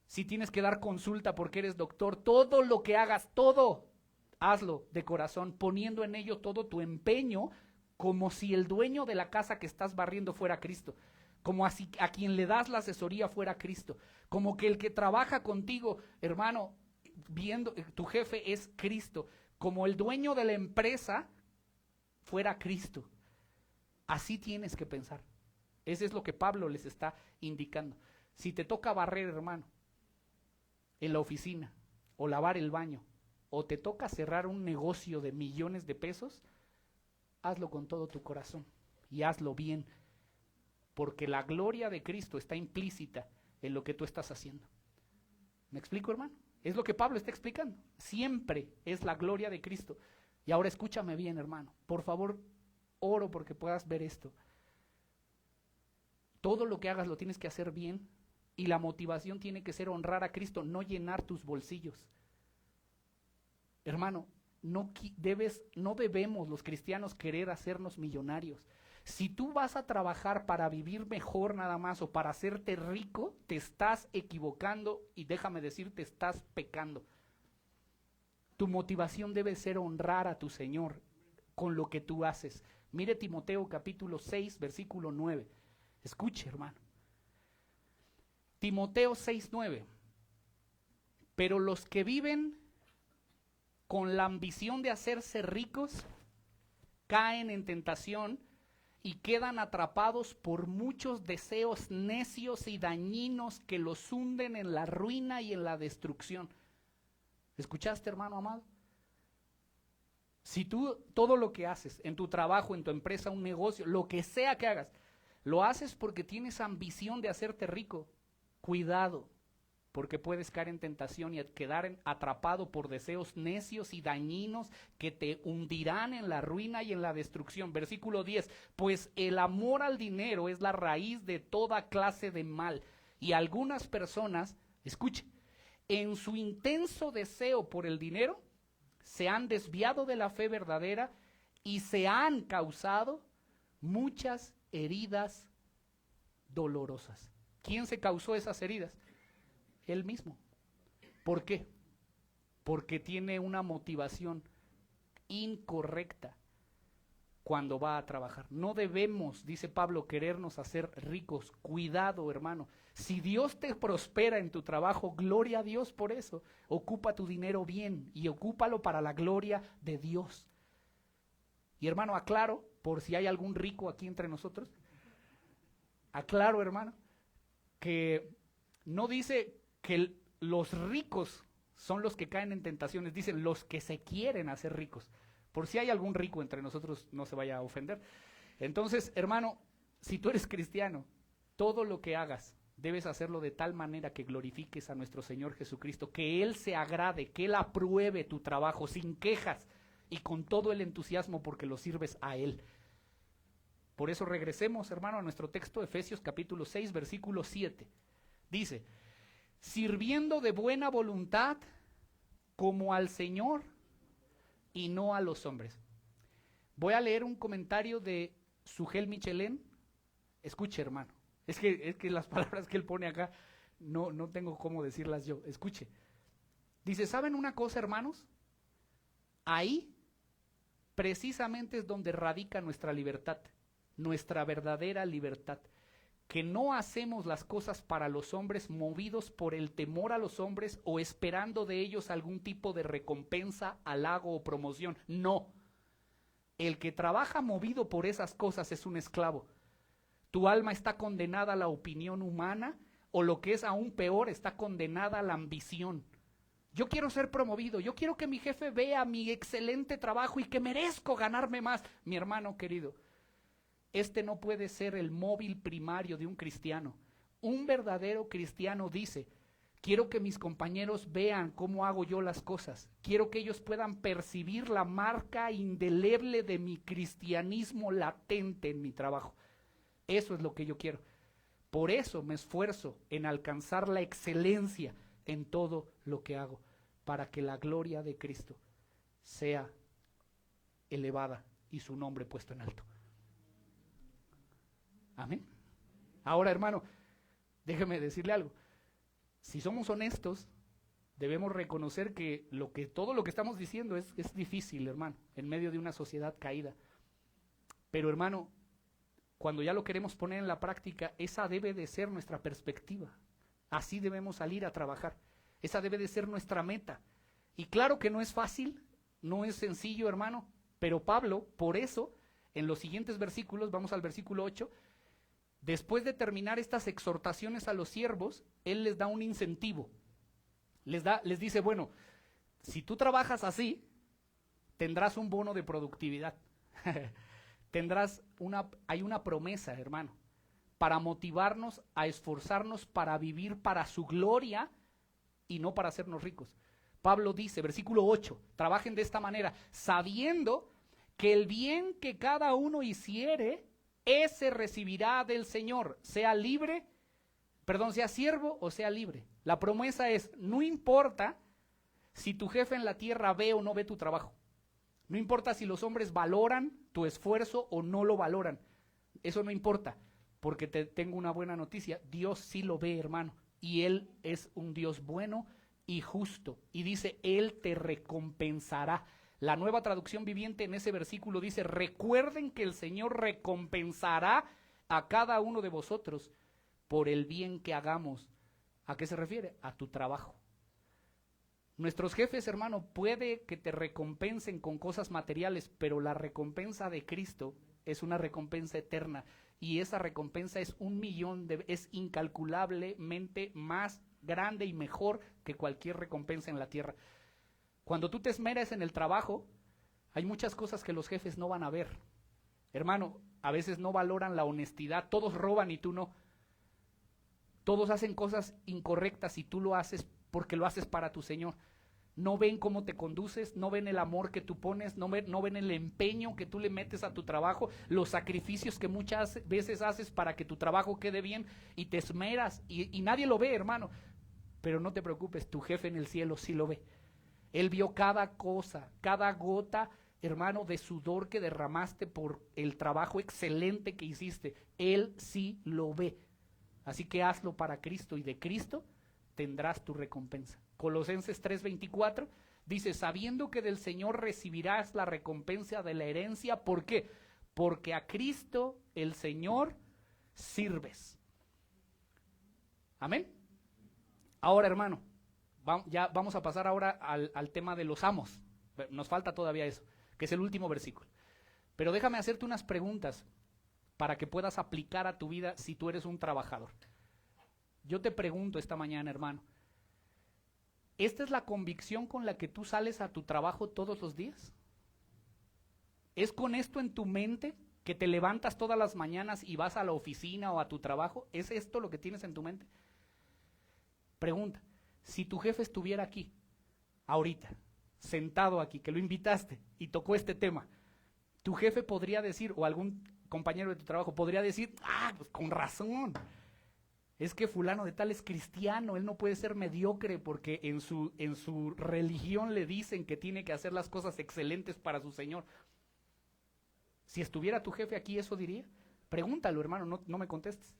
si tienes que dar consulta porque eres doctor, todo lo que hagas, todo, hazlo de corazón, poniendo en ello todo tu empeño, como si el dueño de la casa que estás barriendo fuera Cristo, como así a quien le das la asesoría fuera Cristo, como que el que trabaja contigo, hermano, viendo, tu jefe es Cristo, como el dueño de la empresa fuera Cristo. Así tienes que pensar. Eso es lo que Pablo les está indicando. Si te toca barrer, hermano, en la oficina, o lavar el baño, o te toca cerrar un negocio de millones de pesos, hazlo con todo tu corazón y hazlo bien, porque la gloria de Cristo está implícita en lo que tú estás haciendo. ¿Me explico, hermano? Es lo que Pablo está explicando. Siempre es la gloria de Cristo. Y ahora escúchame bien, hermano. Por favor, oro porque puedas ver esto. Todo lo que hagas lo tienes que hacer bien, y la motivación tiene que ser honrar a Cristo, no llenar tus bolsillos. Hermano, no debemos los cristianos querer hacernos millonarios. Si tú vas a trabajar para vivir mejor nada más o para hacerte rico, te estás equivocando y déjame decirte, estás pecando. Tu motivación debe ser honrar a tu Señor con lo que tú haces. Mire Timoteo capítulo 6, versículo 9. Escuche, hermano. Timoteo 6:9. Pero los que viven con la ambición de hacerse ricos caen en tentación y quedan atrapados por muchos deseos necios y dañinos que los hunden en la ruina y en la destrucción. ¿Escuchaste, hermano amado? Si tú todo lo que haces en tu trabajo, en tu empresa, un negocio, lo que sea que hagas, lo haces porque tienes ambición de hacerte rico, cuidado, porque puedes caer en tentación y quedar atrapado por deseos necios y dañinos que te hundirán en la ruina y en la destrucción. Versículo 10, pues el amor al dinero es la raíz de toda clase de mal, y algunas personas, escuche, en su intenso deseo por el dinero, se han desviado de la fe verdadera y se han causado muchas heridas dolorosas. ¿Quién se causó esas heridas? Él mismo. ¿Por qué? Porque tiene una motivación incorrecta cuando va a trabajar. No debemos, dice Pablo, querernos hacer ricos. Cuidado, hermano. Si Dios te prospera en tu trabajo, gloria a Dios por eso. Ocupa tu dinero bien y ocúpalo para la gloria de Dios. Y hermano, aclaro, por si hay algún rico aquí entre nosotros, aclaro, hermano, que no dice que los ricos son los que caen en tentaciones, dicen los que se quieren hacer ricos. Por si hay algún rico entre nosotros, no se vaya a ofender. Entonces, hermano, si tú eres cristiano, todo lo que hagas, debes hacerlo de tal manera que glorifiques a nuestro Señor Jesucristo, que Él se agrade, que Él apruebe tu trabajo sin quejas y con todo el entusiasmo porque lo sirves a Él. Por eso regresemos, hermano, a nuestro texto, Efesios capítulo 6, versículo 7. Dice, sirviendo de buena voluntad como al Señor y no a los hombres. Voy a leer un comentario de Sugel Michelén. Escuche, hermano. Es que las palabras que él pone acá no tengo cómo decirlas yo. Escuche. Dice, ¿saben una cosa, hermanos? Ahí precisamente es donde radica nuestra libertad, nuestra verdadera libertad. Que no hacemos las cosas para los hombres movidos por el temor a los hombres o esperando de ellos algún tipo de recompensa, halago o promoción. No. El que trabaja movido por esas cosas es un esclavo. Tu alma está condenada a la opinión humana o lo que es aún peor, está condenada a la ambición. Yo quiero ser promovido, yo quiero que mi jefe vea mi excelente trabajo y que merezco ganarme más. Mi hermano querido, este no puede ser el móvil primario de un cristiano. Un verdadero cristiano dice, quiero que mis compañeros vean cómo hago yo las cosas. Quiero que ellos puedan percibir la marca indeleble de mi cristianismo latente en mi trabajo. Eso es lo que yo quiero. Por eso me esfuerzo en alcanzar la excelencia en todo lo que hago, para que la gloria de Cristo sea elevada y su nombre puesto en alto. Amén. Ahora, hermano, déjeme decirle algo. Si somos honestos, debemos reconocer que todo lo que estamos diciendo es difícil, hermano, en medio de una sociedad caída. Pero, hermano, cuando ya lo queremos poner en la práctica, esa debe de ser nuestra perspectiva. Así debemos salir a trabajar. Esa debe de ser nuestra meta. Y claro que no es fácil, no es sencillo, hermano, pero Pablo, por eso, en los siguientes versículos, vamos al versículo 8, después de terminar estas exhortaciones a los siervos, él les da un incentivo. Les dice, bueno, si tú trabajas así, tendrás un bono de productividad. Hay una promesa, hermano, para motivarnos a esforzarnos para vivir para su gloria y no para hacernos ricos. Pablo dice, versículo 8, trabajen de esta manera, sabiendo que el bien que cada uno hiciere, ese recibirá del Señor, sea siervo o sea libre. La promesa es, no importa si tu jefe en la tierra ve o no ve tu trabajo. No importa si los hombres valoran tu esfuerzo o no lo valoran. Eso no importa, porque te tengo una buena noticia. Dios sí lo ve, hermano, y Él es un Dios bueno y justo. Y dice, Él te recompensará. La Nueva Traducción Viviente en ese versículo dice, recuerden que el Señor recompensará a cada uno de vosotros por el bien que hagamos. ¿A qué se refiere? A tu trabajo. Nuestros jefes, hermano, puede que te recompensen con cosas materiales, pero la recompensa de Cristo es una recompensa eterna, y esa recompensa es es incalculablemente más grande y mejor que cualquier recompensa en la tierra. Cuando tú te esmeras en el trabajo, hay muchas cosas que los jefes no van a ver. Hermano, a veces no valoran la honestidad, todos roban y tú no. Todos hacen cosas incorrectas y tú lo haces porque lo haces para tu Señor. No ven cómo te conduces, no ven el amor que tú pones, no ven el empeño que tú le metes a tu trabajo, los sacrificios que muchas veces haces para que tu trabajo quede bien, y te esmeras y nadie lo ve, hermano. Pero no te preocupes, tu jefe en el cielo sí lo ve. Él vio cada cosa, cada gota, hermano, de sudor que derramaste por el trabajo excelente que hiciste. Él sí lo ve. Así que hazlo para Cristo, y de Cristo tendrás tu recompensa. Colosenses 3:24 dice, sabiendo que del Señor recibirás la recompensa de la herencia. ¿Por qué? Porque a Cristo el Señor sirves. Amén. Ahora, hermano, ya vamos a pasar ahora al tema de los amos. Nos falta todavía eso, que es el último versículo. Pero déjame hacerte unas preguntas para que puedas aplicar a tu vida si tú eres un trabajador. Yo te pregunto esta mañana, hermano, ¿esta es la convicción con la que tú sales a tu trabajo todos los días? ¿Es con esto en tu mente que te levantas todas las mañanas y vas a la oficina o a tu trabajo? ¿Es esto lo que tienes en tu mente? Pregunta, si tu jefe estuviera aquí, ahorita, sentado aquí, que lo invitaste y tocó este tema, tu jefe podría decir, o algún compañero de tu trabajo podría decir, pues con razón, Es que fulano de tal es cristiano, él no puede ser mediocre porque en su religión le dicen que tiene que hacer las cosas excelentes para su Señor. Si estuviera tu jefe aquí, ¿eso diría? Pregúntalo, hermano, no me contestes.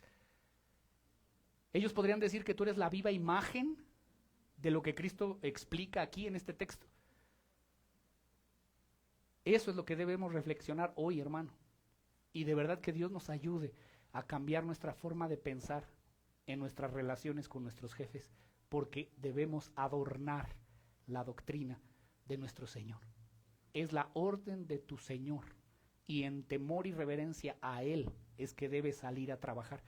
Ellos podrían decir que tú eres la viva imagen de lo que Cristo explica aquí en este texto. Eso es lo que debemos reflexionar hoy, hermano. Y de verdad que Dios nos ayude a cambiar nuestra forma de pensar en nuestras relaciones con nuestros jefes, porque debemos adornar la doctrina de nuestro Señor. Es la orden de tu Señor, y en temor y reverencia a Él es que debes salir a trabajar,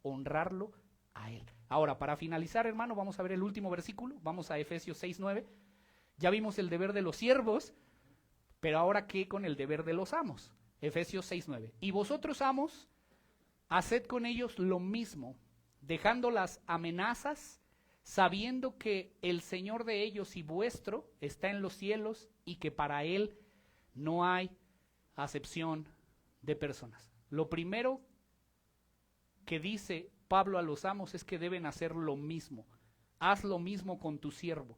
honrarlo a Él. Ahora, para finalizar, hermano, vamos a ver el último versículo, vamos a Efesios 6:9. Ya vimos el deber de los siervos, pero ahora, ¿qué con el deber de los amos? Efesios 6:9. Y vosotros, amos, haced con ellos lo mismo, dejando las amenazas, sabiendo que el Señor de ellos y vuestro está en los cielos y que para Él no hay acepción de personas. Lo primero que dice Pablo a los amos es que deben hacer lo mismo. Haz lo mismo con tu siervo.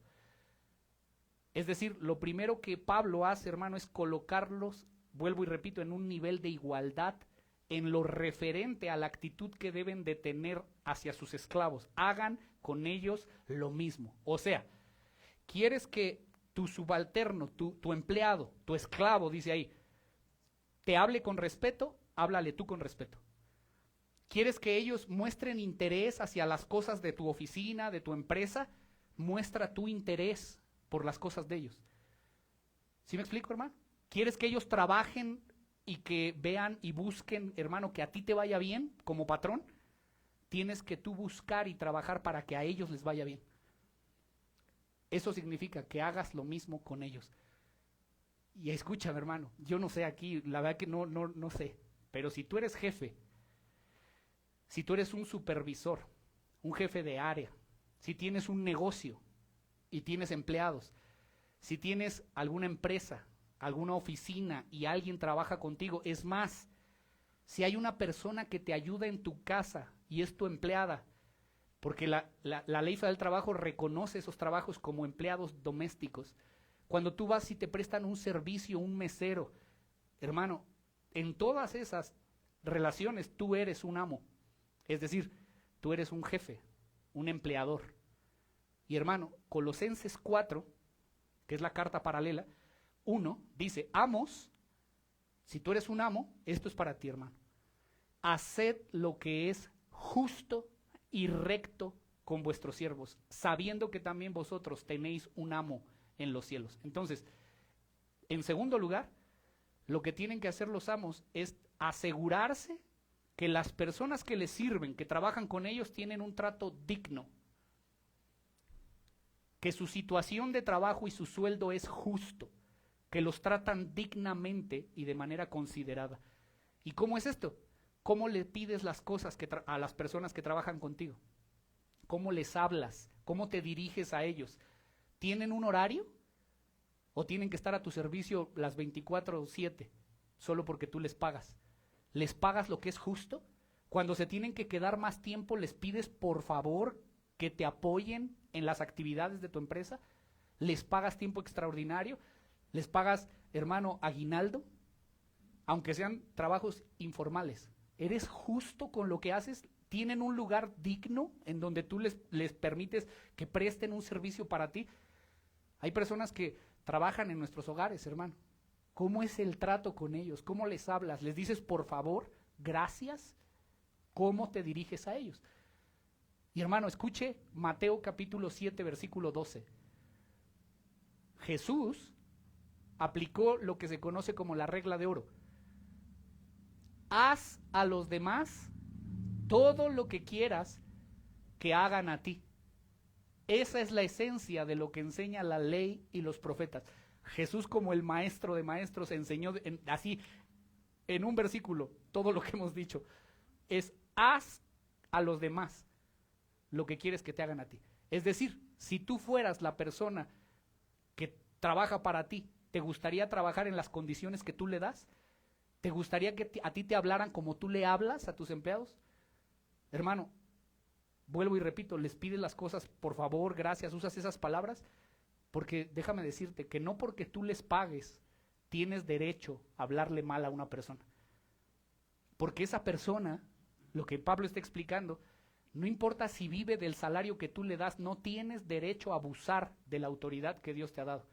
Es decir, lo primero que Pablo hace, hermano, es colocarlos, vuelvo y repito, en un nivel de igualdad en lo referente a la actitud que deben de tener hacia sus esclavos. Hagan con ellos lo mismo. O sea, ¿quieres que tu subalterno, tu empleado, tu esclavo, dice ahí, te hable con respeto? Háblale tú con respeto. ¿Quieres que ellos muestren interés hacia las cosas de tu oficina, de tu empresa? Muestra tu interés por las cosas de ellos. ¿Sí me explico, hermano? ¿Quieres que ellos trabajen y que vean y busquen, hermano, que a ti te vaya bien como patrón? Tienes que tú buscar y trabajar para que a ellos les vaya bien. Eso significa que hagas lo mismo con ellos. Y escúchame, hermano, yo no sé aquí, la verdad que no sé, pero si tú eres jefe, si tú eres un supervisor, un jefe de área, si tienes un negocio y tienes empleados, si tienes alguna empresa, alguna oficina y alguien trabaja contigo, es más, si hay una persona que te ayuda en tu casa y es tu empleada, porque la Ley Federal del Trabajo reconoce esos trabajos como empleados domésticos. Cuando tú vas y te prestan un servicio, un mesero, hermano, en todas esas relaciones tú eres un amo. Es decir, tú eres un jefe, un empleador. Y hermano, Colosenses 4, que es la carta paralela, 1, dice, amos, si tú eres un amo, esto es para ti, hermano. Haced lo que es justo y recto con vuestros siervos, sabiendo que también vosotros tenéis un amo en los cielos. Entonces, en segundo lugar, lo que tienen que hacer los amos es asegurarse que las personas que les sirven, que trabajan con ellos, tienen un trato digno, que su situación de trabajo y su sueldo es justo, que los tratan dignamente y de manera considerada. ¿Y cómo es esto? ¿Cómo le pides las cosas a las personas que trabajan contigo? ¿Cómo les hablas? ¿Cómo te diriges a ellos? ¿Tienen un horario? ¿O tienen que estar a tu servicio las 24/7 solo porque tú les pagas? ¿Les pagas lo que es justo? Cuando se tienen que quedar más tiempo, ¿les pides por favor que te apoyen en las actividades de tu empresa? ¿Les pagas tiempo extraordinario? ¿Les pagas, hermano, aguinaldo? Aunque sean trabajos informales. ¿Eres justo con lo que haces? ¿Tienen un lugar digno en donde tú les permites que presten un servicio para ti? Hay personas que trabajan en nuestros hogares, hermano. ¿Cómo es el trato con ellos? ¿Cómo les hablas? ¿Les dices por favor, gracias? ¿Cómo te diriges a ellos? Y hermano, escuche Mateo capítulo 7, versículo 12. Jesús aplicó lo que se conoce como la regla de oro. Haz a los demás todo lo que quieras que hagan a ti. Esa es la esencia de lo que enseña la ley y los profetas. Jesús, como el maestro de maestros, enseñó así en un versículo todo lo que hemos dicho. Es haz a los demás lo que quieres que te hagan a ti. Es decir, si tú fueras la persona que trabaja para ti, ¿te gustaría trabajar en las condiciones que tú le das? ¿Te gustaría que a ti te hablaran como tú le hablas a tus empleados? Hermano, vuelvo y repito, les pides las cosas, por favor, gracias, usas esas palabras, porque déjame decirte que no porque tú les pagues tienes derecho a hablarle mal a una persona. Porque esa persona, lo que Pablo está explicando, no importa si vive del salario que tú le das, no tienes derecho a abusar de la autoridad que Dios te ha dado.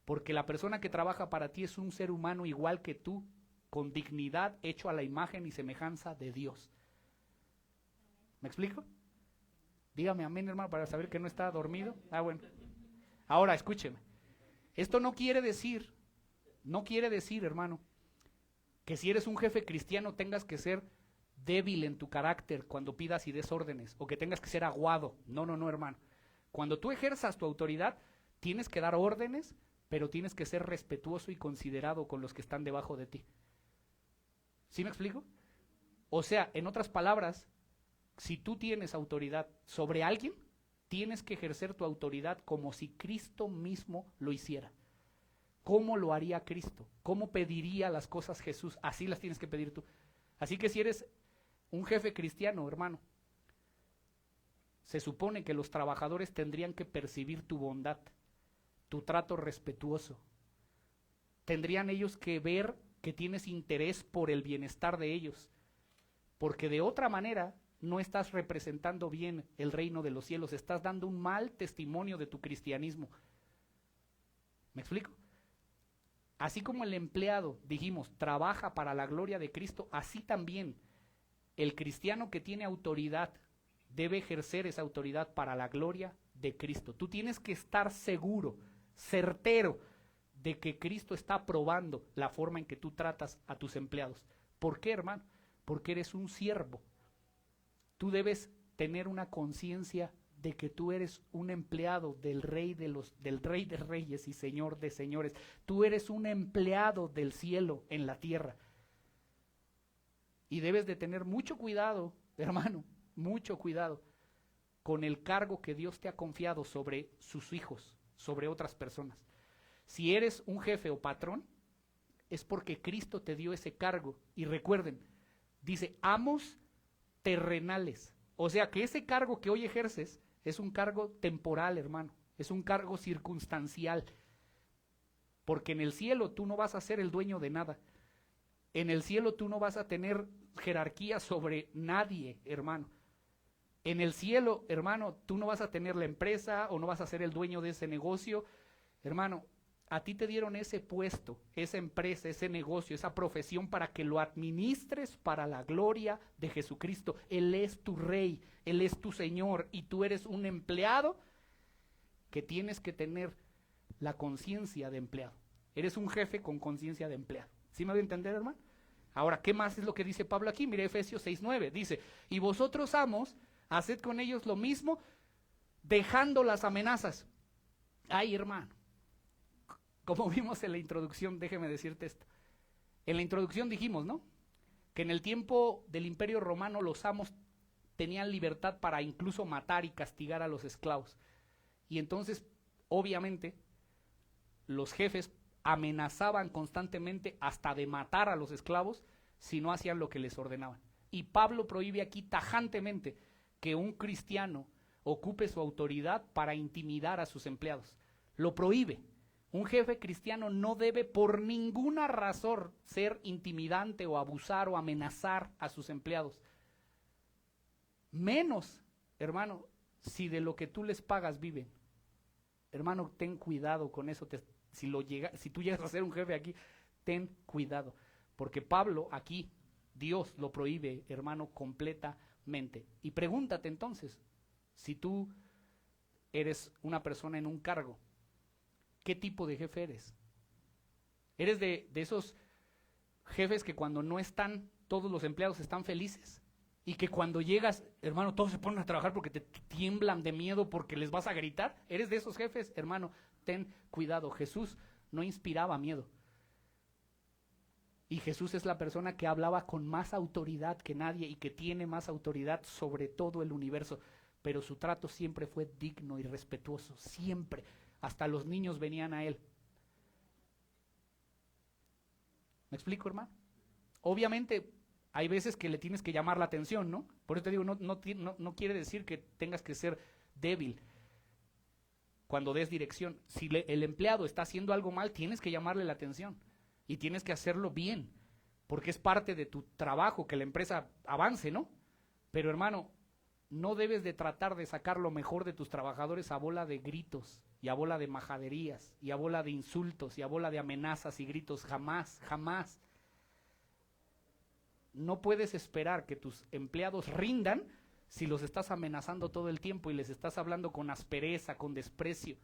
Porque la persona que trabaja para ti es un ser humano igual que tú, con dignidad, hecho a la imagen y semejanza de Dios. ¿Me explico? Dígame amén, hermano, para saber que no está dormido. Ah, bueno. Ahora, escúcheme. Esto no quiere decir, hermano, que si eres un jefe cristiano tengas que ser débil en tu carácter cuando pidas y des órdenes, o que tengas que ser aguado. No, hermano. Cuando tú ejerzas tu autoridad, tienes que dar órdenes, pero tienes que ser respetuoso y considerado con los que están debajo de ti. ¿Sí me explico? O sea, en otras palabras, si tú tienes autoridad sobre alguien, tienes que ejercer tu autoridad como si Cristo mismo lo hiciera. ¿Cómo lo haría Cristo? ¿Cómo pediría las cosas Jesús? Así las tienes que pedir tú. Así que si eres un jefe cristiano, hermano, se supone que los trabajadores tendrían que percibir tu bondad, tu trato respetuoso. Tendrían ellos que ver que tienes interés por el bienestar de ellos, porque de otra manera no estás representando bien el reino de los cielos, estás dando un mal testimonio de tu cristianismo. ¿Me explico? Así como el empleado, dijimos, trabaja para la gloria de Cristo, así también el cristiano que tiene autoridad debe ejercer esa autoridad para la gloria de Cristo. Tú tienes que estar seguro, certero, de que Cristo está aprobando la forma en que tú tratas a tus empleados. ¿Por qué, hermano? Porque eres un siervo. Tú debes tener una conciencia de que tú eres un empleado del Rey de Reyes y Señor de Señores. Tú eres un empleado del cielo en la tierra. Y debes de tener mucho cuidado, hermano, mucho cuidado con el cargo que Dios te ha confiado sobre sus hijos, sobre otras personas. Si eres un jefe o patrón, es porque Cristo te dio ese cargo. Y recuerden, dice, amos terrenales. O sea que ese cargo que hoy ejerces es un cargo temporal, hermano. Es un cargo circunstancial. Porque en el cielo tú no vas a ser el dueño de nada. En el cielo tú no vas a tener jerarquía sobre nadie, hermano. En el cielo, hermano, tú no vas a tener la empresa o no vas a ser el dueño de ese negocio. Hermano, a ti te dieron ese puesto, esa empresa, ese negocio, esa profesión para que lo administres para la gloria de Jesucristo. Él es tu Rey, Él es tu Señor y tú eres un empleado que tienes que tener la conciencia de empleado. Eres un jefe con conciencia de empleado. ¿Sí me voy a entender, hermano? Ahora, ¿qué más es lo que dice Pablo aquí? Mire Efesios 6:9, dice, y vosotros, amos, haced con ellos lo mismo, dejando las amenazas. Ay, hermano, como vimos en la introducción, déjeme decirte esto. En la introducción dijimos, ¿no? Que en el tiempo del Imperio Romano los amos tenían libertad para incluso matar y castigar a los esclavos. Y entonces, obviamente, los jefes amenazaban constantemente hasta de matar a los esclavos si no hacían lo que les ordenaban. Y Pablo prohíbe aquí tajantemente que un cristiano ocupe su autoridad para intimidar a sus empleados. Lo prohíbe. Un jefe cristiano no debe por ninguna razón ser intimidante o abusar o amenazar a sus empleados. Menos, hermano, si de lo que tú les pagas viven. Hermano, ten cuidado con eso. Si tú llegas a ser un jefe aquí, ten cuidado. Porque Pablo aquí, Dios lo prohíbe, hermano, completamente. Y pregúntate entonces, si tú eres una persona en un cargo, ¿qué tipo de jefe eres? ¿Eres de esos jefes que cuando no están, todos los empleados están felices? Y que cuando llegas, hermano, todos se ponen a trabajar porque te tiemblan de miedo porque les vas a gritar. ¿Eres de esos jefes? Hermano, ten cuidado. Jesús no inspiraba miedo. Y Jesús es la persona que hablaba con más autoridad que nadie y que tiene más autoridad sobre todo el universo. Pero su trato siempre fue digno y respetuoso, siempre. Hasta los niños venían a él. ¿Me explico, hermano? Obviamente Hay veces que le tienes que llamar la atención, ¿no? Por eso te digo, no quiere decir que tengas que ser débil cuando des dirección. Si el empleado está haciendo algo mal, tienes que llamarle la atención y tienes que hacerlo bien, porque es parte de tu trabajo que la empresa avance, ¿no? Pero hermano, no debes de tratar de sacar lo mejor de tus trabajadores a bola de gritos y a bola de majaderías y a bola de insultos y a bola de amenazas y gritos. Jamás, jamás. No puedes esperar que tus empleados rindan si los estás amenazando todo el tiempo y les estás hablando con aspereza, con desprecio.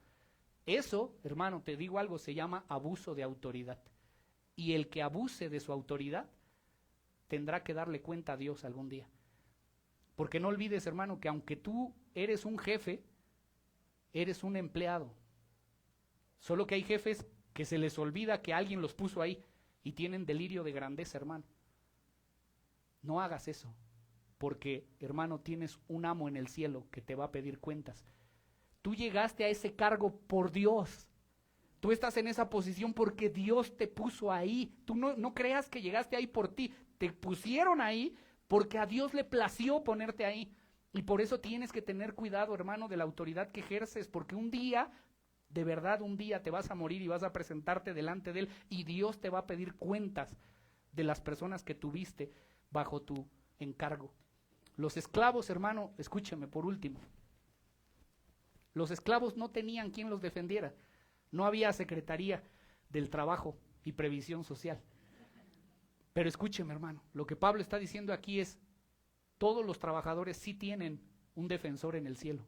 Eso, hermano, te digo algo, se llama abuso de autoridad. Y el que abuse de su autoridad tendrá que darle cuenta a Dios algún día. Porque no olvides, hermano, que aunque tú eres un jefe, eres un empleado. Solo que hay jefes que se les olvida que alguien los puso ahí y tienen delirio de grandeza, hermano. No hagas eso, porque, hermano, tienes un amo en el cielo que te va a pedir cuentas. Tú llegaste a ese cargo por Dios. Tú estás en esa posición porque Dios te puso ahí. Tú no creas que llegaste ahí por ti. Te pusieron ahí porque a Dios le plació ponerte ahí. Y por eso tienes que tener cuidado, hermano, de la autoridad que ejerces, porque un día, de verdad, un día te vas a morir y vas a presentarte delante de Él y Dios te va a pedir cuentas de las personas que tuviste bajo tu encargo. Los esclavos, hermano, escúcheme por último. Los esclavos no tenían quien los defendiera. No había Secretaría del Trabajo y Previsión Social. Pero escúcheme, hermano, lo que Pablo está diciendo aquí es, todos los trabajadores sí tienen un defensor en el cielo.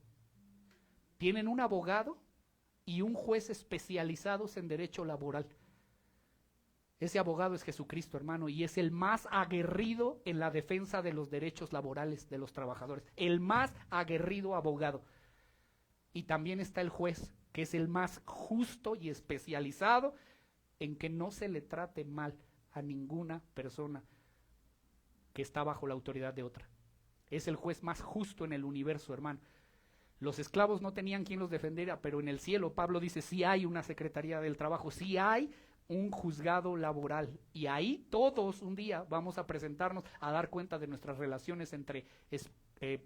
Tienen un abogado y un juez especializados en derecho laboral. Ese abogado es Jesucristo, hermano, y es el más aguerrido en la defensa de los derechos laborales de los trabajadores. El más aguerrido abogado. Y también está el juez, que es el más justo y especializado en que no se le trate mal a ninguna persona que está bajo la autoridad de otra. Es el juez más justo en el universo, hermano. Los esclavos no tenían quien los defendiera, pero en el cielo Pablo dice, sí hay una Secretaría del Trabajo, sí hay un juzgado laboral. Y ahí todos un día vamos a presentarnos a dar cuenta de nuestras relaciones entre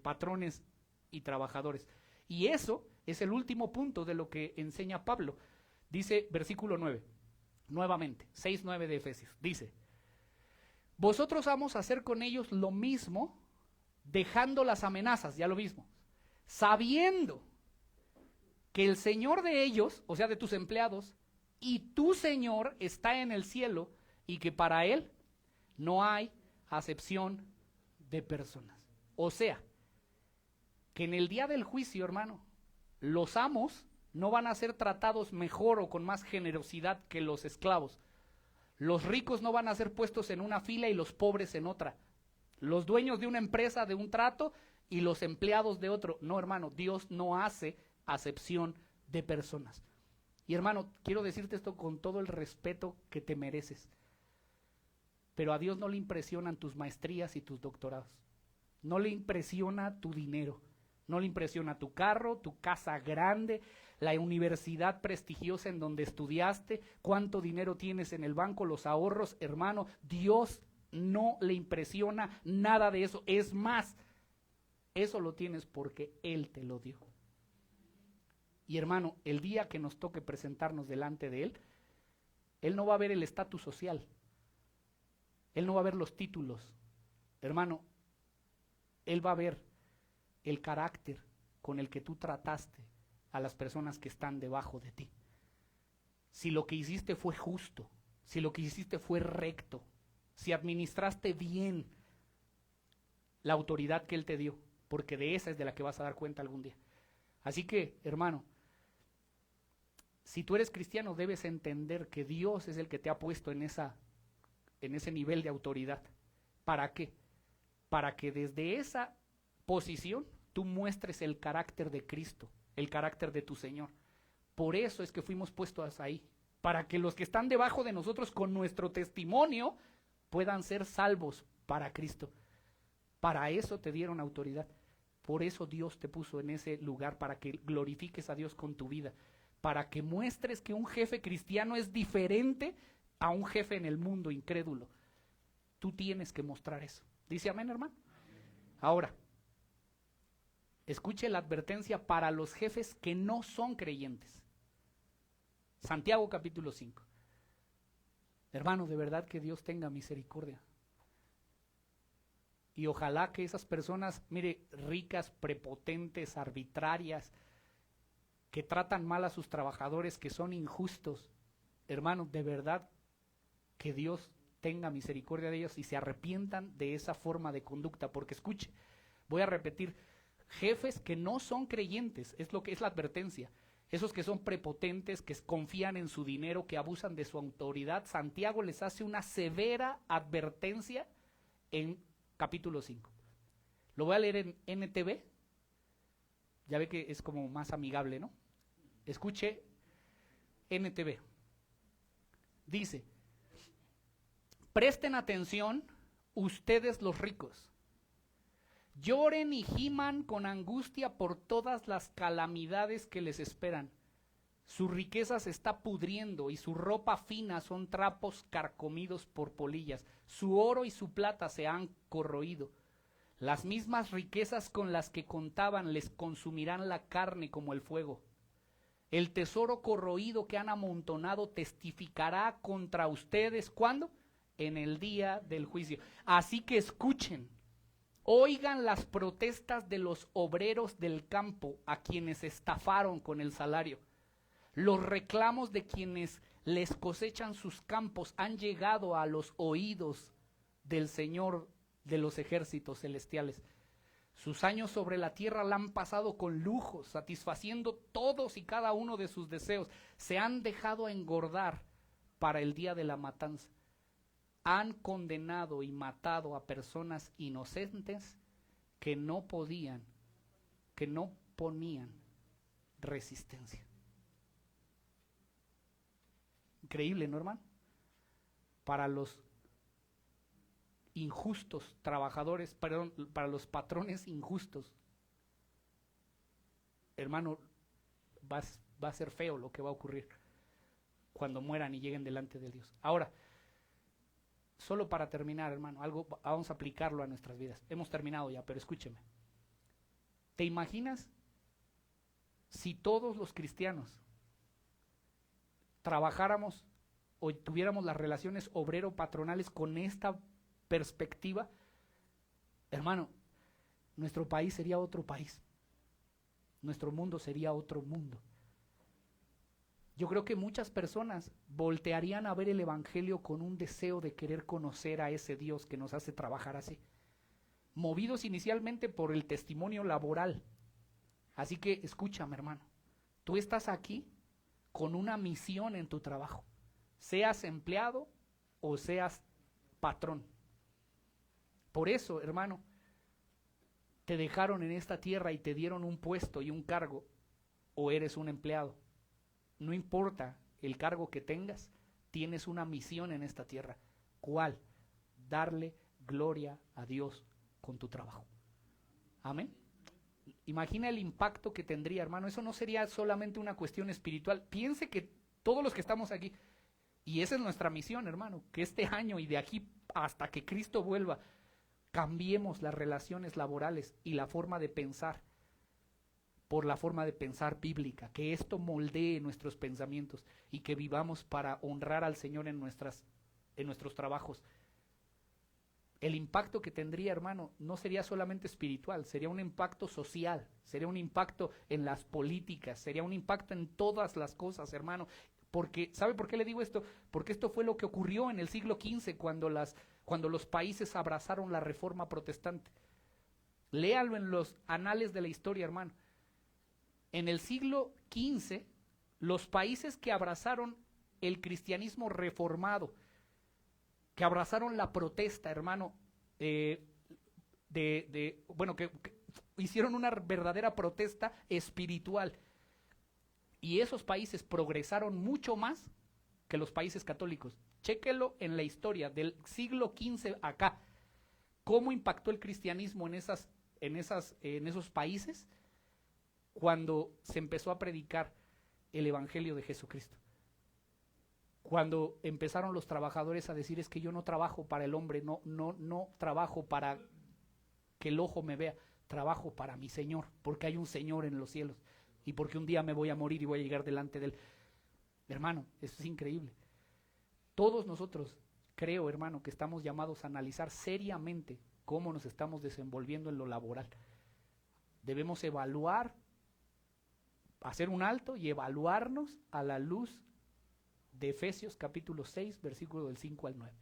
patrones y trabajadores. Y eso es el último punto de lo que enseña Pablo. Dice versículo 9, nuevamente, 6:9 de Efesios, dice, vosotros vamos a hacer con ellos lo mismo, dejando las amenazas, ya lo mismo, sabiendo que el Señor de ellos, o sea, de tus empleados, y tu Señor está en el cielo, y que para Él no hay acepción de personas. O sea, que en el día del juicio, hermano, los amos no van a ser tratados mejor o con más generosidad que los esclavos. Los ricos no van a ser puestos en una fila y los pobres en otra. Los dueños de una empresa de un trato y los empleados de otro. No, hermano, Dios no hace acepción de personas. Y hermano, quiero decirte esto con todo el respeto que te mereces. Pero a Dios no le impresionan tus maestrías y tus doctorados. No le impresiona tu dinero. No le impresiona tu carro, tu casa grande, la universidad prestigiosa en donde estudiaste, cuánto dinero tienes en el banco, los ahorros. Hermano, Dios no le impresiona nada de eso. Es más, eso lo tienes porque Él te lo dio. Y hermano, el día que nos toque presentarnos delante de Él, Él no va a ver el estatus social. Él no va a ver los títulos. Hermano, Él va a ver el carácter con el que tú trataste a las personas que están debajo de ti. Si lo que hiciste fue justo, si lo que hiciste fue recto, si administraste bien la autoridad que Él te dio, porque de esa es de la que vas a dar cuenta algún día. Así que, hermano, si tú eres cristiano debes entender que Dios es el que te ha puesto en ese nivel de autoridad. ¿Para qué? Para que desde esa posición tú muestres el carácter de Cristo, el carácter de tu Señor. Por eso es que fuimos puestos ahí, para que los que están debajo de nosotros con nuestro testimonio puedan ser salvos para Cristo. Para eso te dieron autoridad. Por eso Dios te puso en ese lugar, para que glorifiques a Dios con tu vida, para que muestres que un jefe cristiano es diferente a un jefe en el mundo incrédulo. Tú tienes que mostrar eso. ¿Dice amén, hermano? Ahora, escuche la advertencia para los jefes que no son creyentes. Santiago capítulo 5. Hermano, de verdad que Dios tenga misericordia. Y ojalá que esas personas, mire, ricas, prepotentes, arbitrarias, que tratan mal a sus trabajadores, que son injustos, hermano, de verdad que Dios tenga misericordia de ellos y se arrepientan de esa forma de conducta. Porque escuche, voy a repetir, jefes que no son creyentes, es lo que es la advertencia. Esos que son prepotentes, que confían en su dinero, que abusan de su autoridad, Santiago les hace una severa advertencia en capítulo 5. Lo voy a leer en NTV, ya ve que es como más amigable, ¿no? Escuche NTV. Dice, presten atención ustedes los ricos. Lloren y giman con angustia por todas las calamidades que les esperan. Su riqueza se está pudriendo y su ropa fina son trapos carcomidos por polillas. Su oro y su plata se han corroído. Las mismas riquezas con las que contaban les consumirán la carne como el fuego. El tesoro corroído que han amontonado testificará contra ustedes, ¿cuándo? En el día del juicio. Así que escuchen. Oigan las protestas de los obreros del campo a quienes estafaron con el salario. Los reclamos de quienes les cosechan sus campos han llegado a los oídos del Señor de los ejércitos celestiales. Sus años sobre la tierra la han pasado con lujos, satisfaciendo todos y cada uno de sus deseos. Se han dejado engordar para el día de la matanza. Han condenado y matado a personas inocentes que no podían, que no ponían resistencia. Increíble, ¿no, hermano? Para los injustos trabajadores, perdón, para los patrones injustos, hermano, va a ser feo lo que va a ocurrir cuando mueran y lleguen delante de Dios. Ahora, solo para terminar, hermano, algo vamos a aplicarlo a nuestras vidas. Hemos terminado ya, pero escúcheme. ¿Te imaginas si todos los cristianos trabajáramos o tuviéramos las relaciones obrero-patronales con esta perspectiva? Hermano, nuestro país sería otro país. Nuestro mundo sería otro mundo. Yo creo que muchas personas voltearían a ver el evangelio con un deseo de querer conocer a ese Dios que nos hace trabajar así, movidos inicialmente por el testimonio laboral. Así que escúchame, hermano, tú estás aquí con una misión en tu trabajo, seas empleado o seas patrón. Por eso, hermano, te dejaron en esta tierra y te dieron un puesto y un cargo, o eres un empleado. No importa el cargo que tengas, tienes una misión en esta tierra. ¿Cuál? Darle gloria a Dios con tu trabajo. Amén. Imagina el impacto que tendría, hermano. Eso no sería solamente una cuestión espiritual. Piense que todos los que estamos aquí, y esa es nuestra misión, hermano, que este año y de aquí hasta que Cristo vuelva, cambiemos las relaciones laborales y la forma de pensar por la forma de pensar bíblica, que esto moldee nuestros pensamientos y que vivamos para honrar al Señor en nuestros trabajos. El impacto que tendría, hermano, no sería solamente espiritual, sería un impacto social, sería un impacto en las políticas, sería un impacto en todas las cosas, hermano. Porque, ¿sabe por qué le digo esto? Porque esto fue lo que ocurrió en el siglo XV cuando los países abrazaron la reforma protestante. Léalo en los anales de la historia, hermano. En el siglo XV, los países que abrazaron el cristianismo reformado, que abrazaron la protesta, hermano, que hicieron una verdadera protesta espiritual. Y esos países progresaron mucho más que los países católicos. Chéquelo en la historia del siglo XV acá. ¿Cómo impactó el cristianismo en esos países cuando se empezó a predicar el evangelio de Jesucristo? Cuando empezaron los trabajadores a decir, es que yo no trabajo para el hombre, no trabajo para que el ojo me vea, trabajo para mi Señor, porque hay un Señor en los cielos y porque un día me voy a morir y voy a llegar delante de Él. Hermano, eso es increíble. Todos nosotros, creo, hermano, que estamos llamados a analizar seriamente cómo nos estamos desenvolviendo en lo laboral. Debemos evaluar, hacer un alto y evaluarnos a la luz de Efesios capítulo 6, versículo del 5 al 9.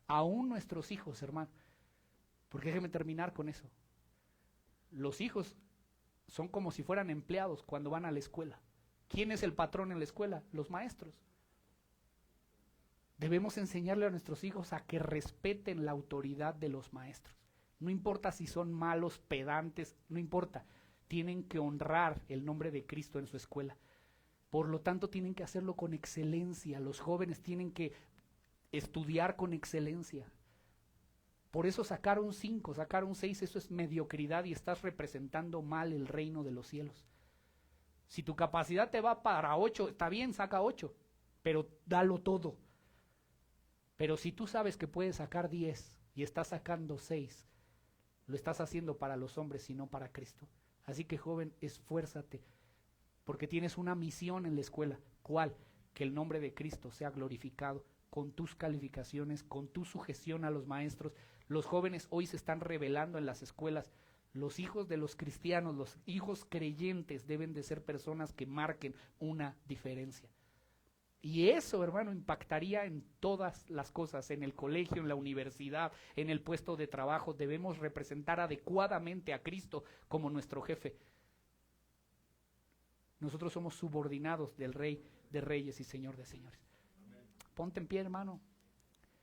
Aún nuestros hijos, hermano, porque déjeme terminar con eso. Los hijos son como si fueran empleados cuando van a la escuela. ¿Quién es el patrón en la escuela? Los maestros. Debemos enseñarle a nuestros hijos a que respeten la autoridad de los maestros. No importa si son malos, pedantes, no importa. Tienen que honrar el nombre de Cristo en su escuela. Por lo tanto, tienen que hacerlo con excelencia. Los jóvenes tienen que estudiar con excelencia. Por eso sacar un 5, sacar un 6, eso es mediocridad y estás representando mal el reino de los cielos. Si tu capacidad te va para 8, está bien, saca 8, pero dalo todo. Pero si tú sabes que puedes sacar 10 y estás sacando 6, lo estás haciendo para los hombres y no para Cristo. Así que, joven, esfuérzate, porque tienes una misión en la escuela. ¿Cuál? Que el nombre de Cristo sea glorificado con tus calificaciones, con tu sujeción a los maestros. Los jóvenes hoy se están rebelando en las escuelas. Los hijos de los cristianos, los hijos creyentes deben de ser personas que marquen una diferencia. Y eso, hermano, impactaría en todas las cosas, en el colegio, en la universidad, en el puesto de trabajo. Debemos representar adecuadamente a Cristo como nuestro jefe. Nosotros somos subordinados del Rey de Reyes y Señor de Señores. Ponte en pie, hermano.